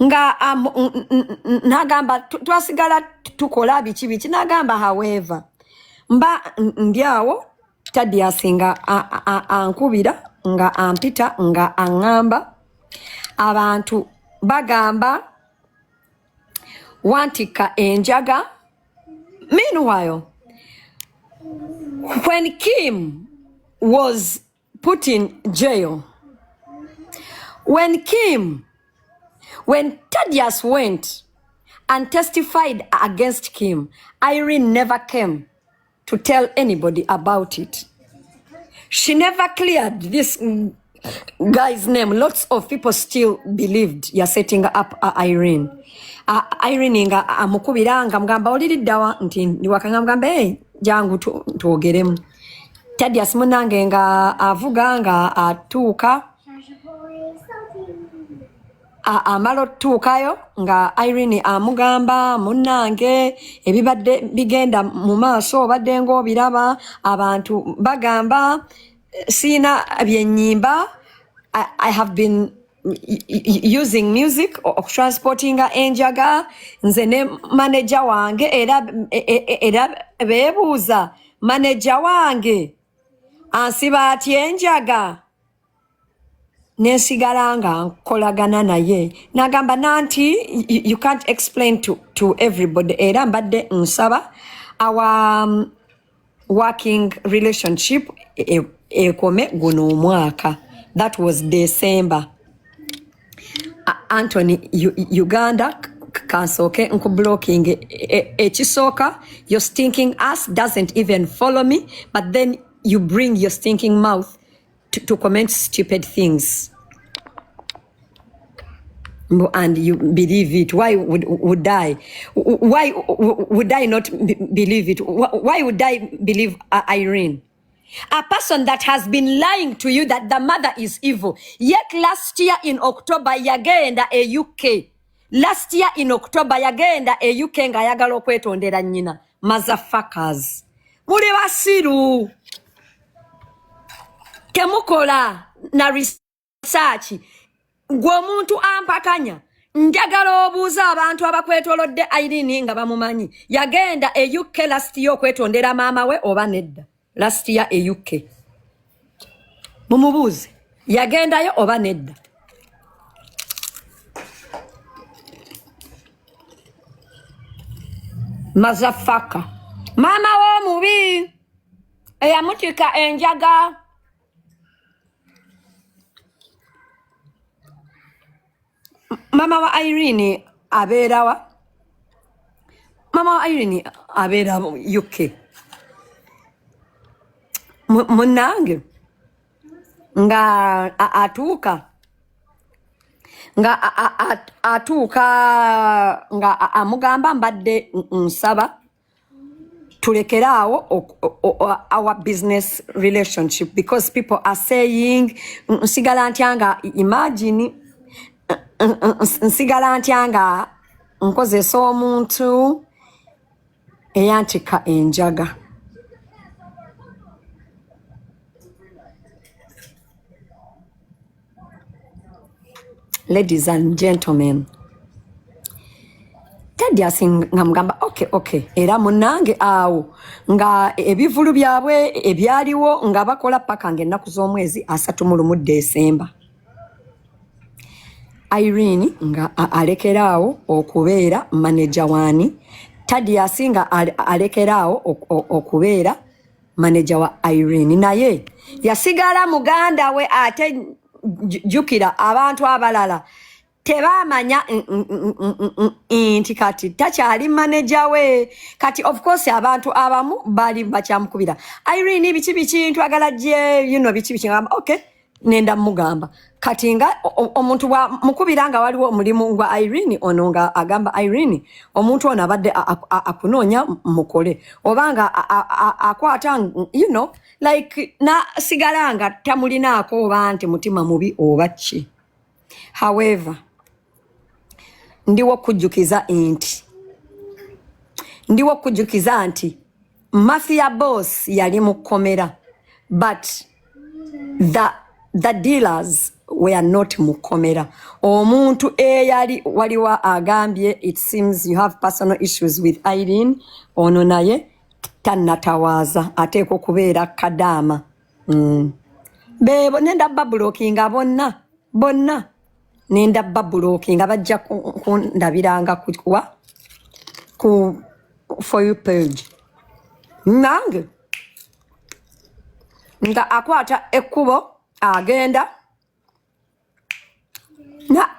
nga n'agamba twasigala tukola biki n'agamba however mba ndyawo Tadius nga ankubira nga ampita nga angamba abantu bagamba wantika enjaga. Meanwhile, when Kim was put in jail, when Tadius went and testified against Kim, Iryn never came to tell anybody about it. She never cleared this guy's name. Lots of people still believed you're setting up Iryn. Iryn nga amukubiranga mugamba oliddawa nti ndiwakanga mugamba jangu tuogeremu. Tadius munange nga avuga nga atuuka amala otuukayo nga Iryn amugamba munange ebibadde bigenda mu maaso obadde ng'obiraba abantu bagamba sina byennyimba. I have been using music or transporting enjaga nze ne manager wange era beebuuza manager wange ansiba ati enjaga nesigala nga nkolagana naye nagamba nanti you can't explain to everybody era mbadde nsaba our working relationship ekome guno omwaka. That was December. Anthony, Uganda kansoke nkublocking ekisoka. Your stinking ass doesn't even follow me, but then you bring your stinking mouth to comment stupid things. And you believe it. Why would I? Why would I not believe it? Why would I believe Iryn? A person that has been lying to you that the mother is evil. Yet last year in October, yagenda a UK. Last year in October, yagenda a UK nga yagala okwetondera nnyina. Motherfuckers. Muli basiru. Temukola na research. Gwe omuntu ampakanya. Njagala obuuza abantu abakwetolodde Iryn nga bamumanyi. Yagenda a UK last year okwetondera maama we oba nedda. Last year a UK. Mumubuuze. Yagendayo oba nedda. Motherfucker. Mama wo mubi. Eyamutika enjaga. Mama wa Iryn abeerawa? Mama wa Iryn abeera UK. Munange nga atuuka nga amugamba mbadde nsaba tulekeraawo our business relationship because people are saying nsigala ntya nga imagine nsigala ntya nga nkozesa omuntu eyantika enjaga. Ladies and gentlemen, Tadius nga mugamba okay era munange awo nga ebivulu byabwe ebyaliwo nga bakola paka ng'ennaku z'omwezi 31 December. Iryn nga alekeraawo okubeera manager wani, Tadius nga alekeraawo okubeera manager wa Iryn, naye yasigala Mugandawe ate jukira abantu abalala tebamanya nti kati takyali manager we. Kati of course abantu abamu bali bakyamukubira Iryn biki ntwagala gye biki okay nenda mugamba kati nga omuntu wa mukubira nga waliwo omulimu gwa Iryn ono nga agamba Iryn omuntu ono abadde akunoonya mukole obanga akwata like na sigalanga tamulinaako oba nti mutima mubi oba ki. However, ndiwo kujjukiza nti mafia boss yali mukomera but the dealers were not mukomera. Omuntu eyali waliwa agambye it seems you have personal issues with Iryn ono naye tannatawaza ateekwa okubeera kadaama. Bebo nenda bablockinga bonna nenda bablockinga bajja kundabiranga ku for you page nange nga akwata ekkubo agenda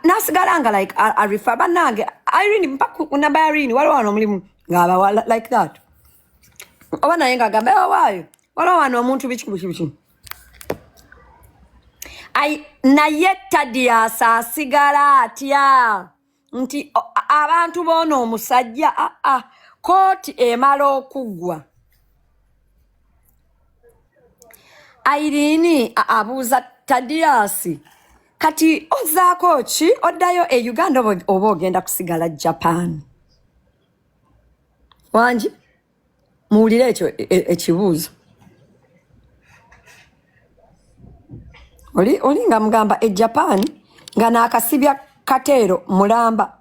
nasigalanga like a refer banange Iryn mpaka namba Iryn waliwo wano omulimu ng'abawa like that oba naye ng'agamba waayo waliwo wano omuntu biki naye Tadius asigala atya nti abantu bono omusajja kooti emala okuggwa. Iryn abuuza Tadius kati ozaako ki oddayo e Uganda oba ogenda kusigala Japan? Wangi muwulire ekyo ekibuuzo. Oli nga mugamba e Japan nga naakasibya Kateero mulamba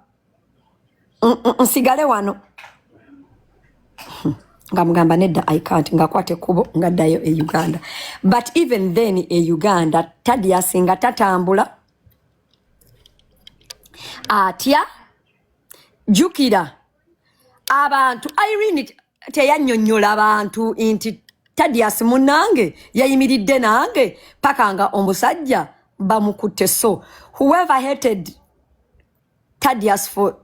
nsigale wano nga mugamba nedda I can't nga kwate kubo nga ddayo e Uganda. But even then e Uganda Tadius nga tatambula atya jukira abantu Iryn teyannyonnyola abantu nti Tadius munnange yayimiridde nange paka nga omusajja bamukutte. So whoever hated Tadius for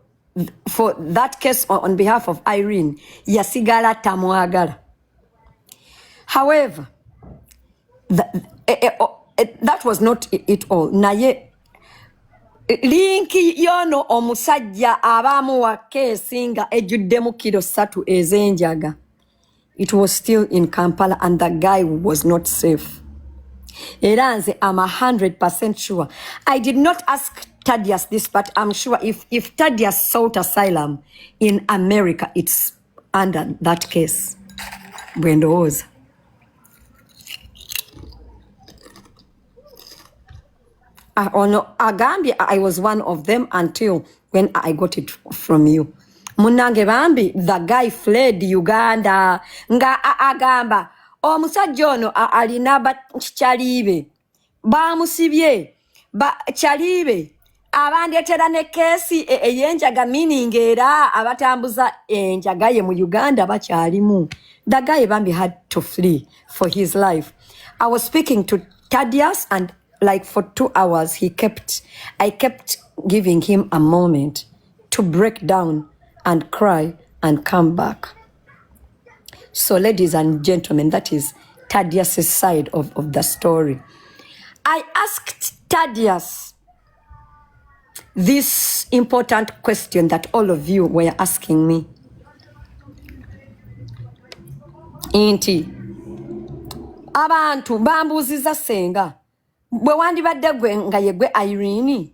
that case on behalf of Iryn yasigala tamwagala. However, that was not it all. Naye linki yono omusajja abamu wa kesi nga ejjuddemu kilo 3 ez'enjaga. It was still in Kampala and the guy was not safe. Era nze I'm 100% sure. I did not ask Tadius this, but I'm sure if Tadius sought asylum in America, it's under that case. Bwendowooza. Agambye I was one of them until when I got it from you. Munange bambi, the guy fled Uganda. Nga agamba omusajja ono alina kyalibe bamusibye kyalibe abandetera ne kesi ey'enjaga meaning era abatambuza enjaga ye mu Uganda bakyalimu. The guy bambi had to flee for his life. I was speaking to Tadius and like for 2 hours I kept giving him a moment to break down and cry and come back. So ladies and gentlemen, that is Tadius' side of the story. I asked Tadius this important question that all of you were asking me. Inti abantu bambuziza Senga bwe wandibadde gwe nga yegwe Iryn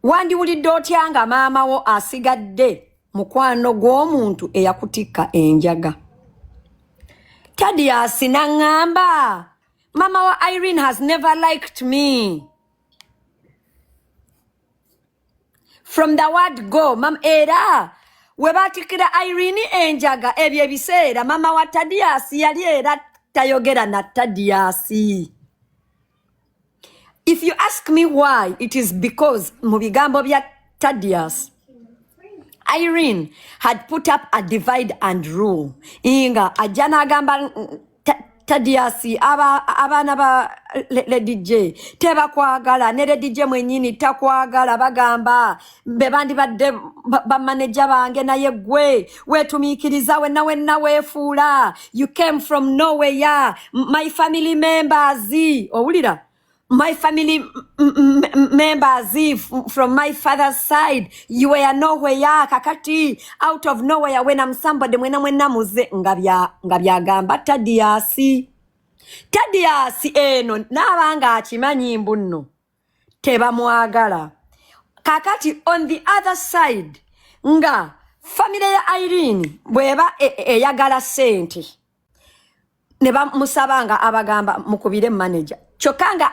wandiwulidde otya nga maama wo asigadde mukwano gw'omuntu eyakutikka enjaga. Tadius n'aŋŋamba mama wa Iryn has never liked me. From the word go, era we baatikira Iryn enjaga ebyo ebiseera mama wa Tadius yali era tayogera na Tadius. If you ask me why, it is because mu bigambo bya Tadius, Iryn had put up a divide and rule. Inga ajja n'agamba Tadius abaana ba le DJ tebakwagala ne le DJ mwennyini takwagala bagamba be bandibadde bamaneja bange naye gwe weetumiikiriza wenna weefuula. You came from nowhere. My family members, owulira? My family members from my father's side, you were nowhere. Kakati out of nowhere when I'm somebody mwena muze nga byagamba Tadius eno n'abanga akimanyi mbu nno tebamwagala. Kakati on the other side nga family ya Iryn bweba eyagala sente ne bamusabanga abagamba mukubire manager chokanga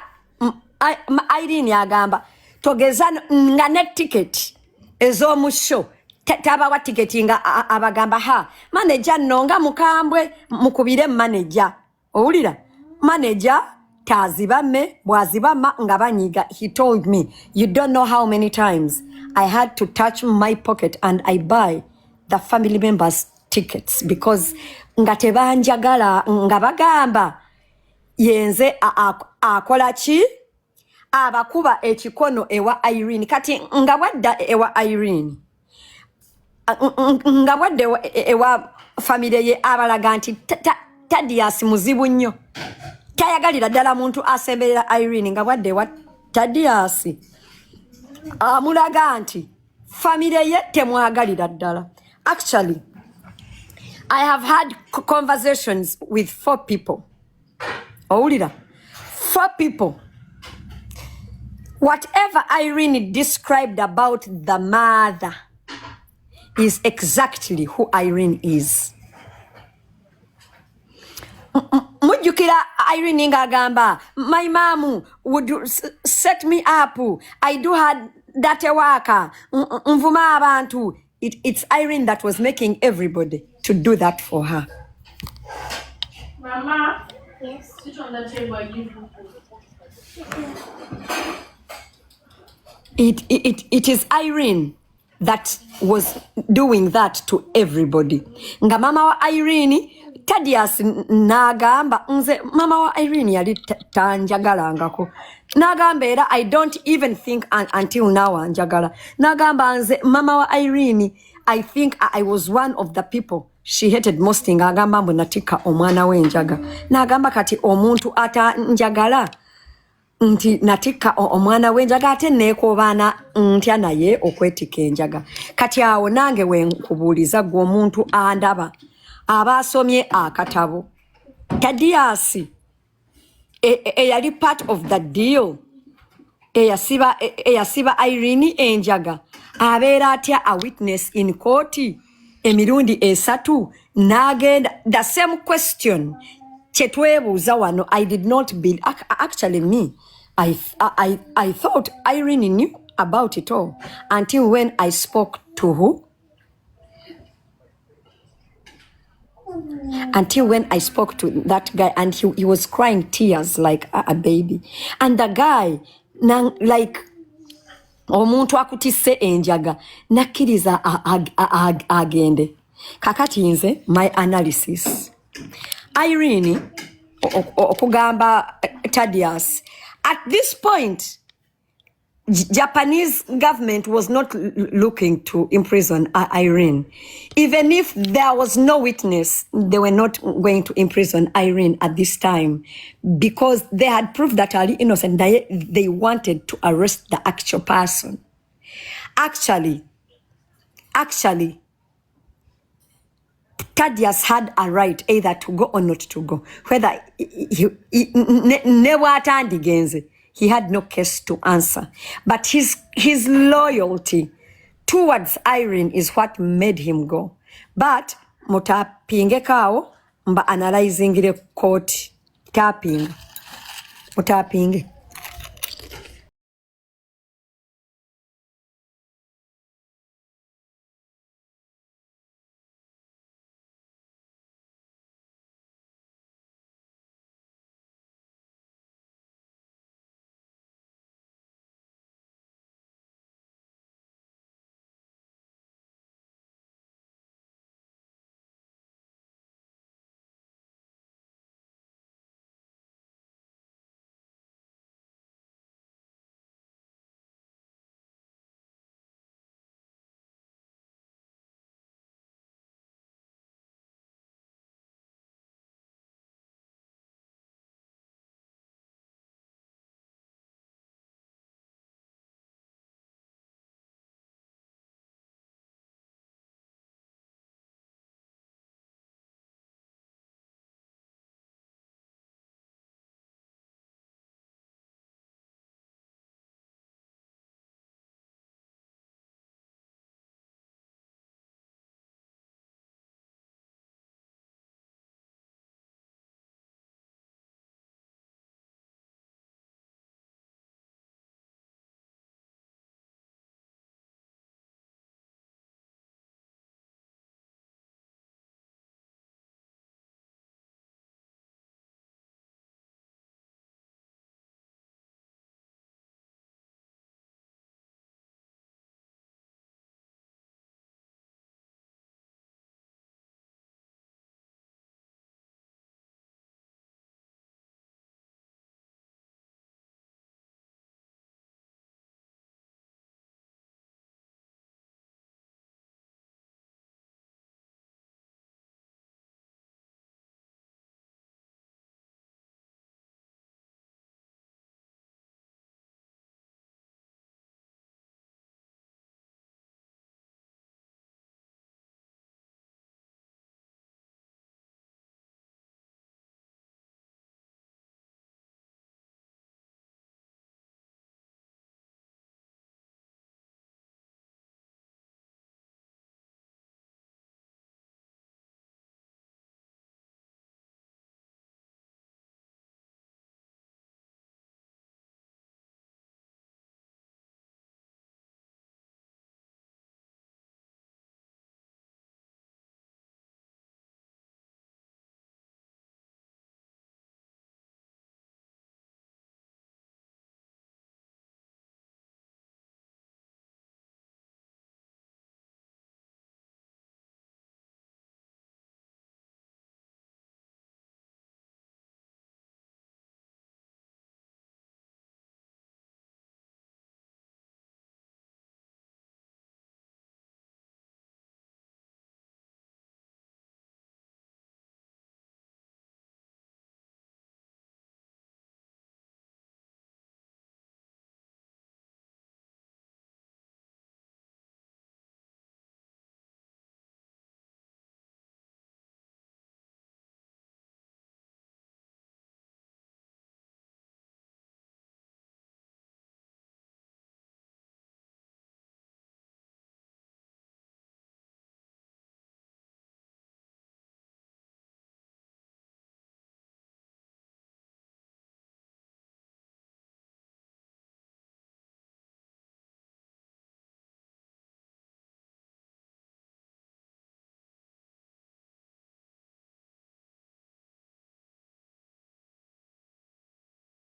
Iryn yagamba togeza nga net ticket ez'omusho tabawa tiketi nga abagamba manager nonga mukambwe mukubire manager. Owulira manager tazibame bwazibama nga banyiga. He told me, you don't know how many times I had to touch my pocket and I buy the family members tickets because nga tebanjagala nga bagamba yenze akola ki abakuba ekikono ewa Iryn. Kati nga wadda ewa Iryn nga wadde ewa family ye abalaga nti Tadius muzibu nnyo tayagalira ddala muntu asemberera Iryn nga wadde ewa Tadius amulaga nti family ye temwagalira ddala. Actually, I have had conversations with 4 people. Owulira? 4 people. Whatever Iryn described about the mother is exactly who Iryn is. Mujjukira Iryn ng'agamba, my mom would set me up. I do had that work. Nvuma abantu. It's Iryn that was making everybody to do that for her. Mama, Yes. sit on the table and give you food. It is Iryn that was doing that to everybody. Nga mama wa Iryn, Tadius nagamba, nze mama wa Iryn yali tanjagalangako. Nagamba era I don't even think until now anjagala. Nagamba nze mama wa Iryn, I think I was one of the people she hated most. Ngagamba mbu natika omwana wenjaga. Nagamba kati omuntu ata njagala nti natika omwana wenjaga ate nekobaana ntya naye okwetika enjaga. Kati awo nange wenkubuuliza gwe omuntu andaba abasomye akatabo. Tadius eyali part of the deal eyasiba Iryn enjaga abeera atya a witness in court emirundi esatu nagenda the same question chetwebuuza wano. I did not believe actually me I thought Iryn knew about it all until when I spoke to who? Until when I spoke to that guy and he was crying tears like a baby. And the guy, like, omuntu akutisse enjaga, nakkiriza agende. Kakati nze, my analysis. Iryn, okugamba Tadius, at this point, Japanese government was not looking to imprison Iryn. Even if there was no witness, they were not going to imprison Iryn at this time because they had proved that Ali innocent. They wanted to arrest the actual person. Actually, Tadius had a right either to go or not to go. Whether never attended he had no case to answer. But his loyalty towards Iryn is what made him go. But mutapinge kao mba analyzing the court taping. Mutapinge.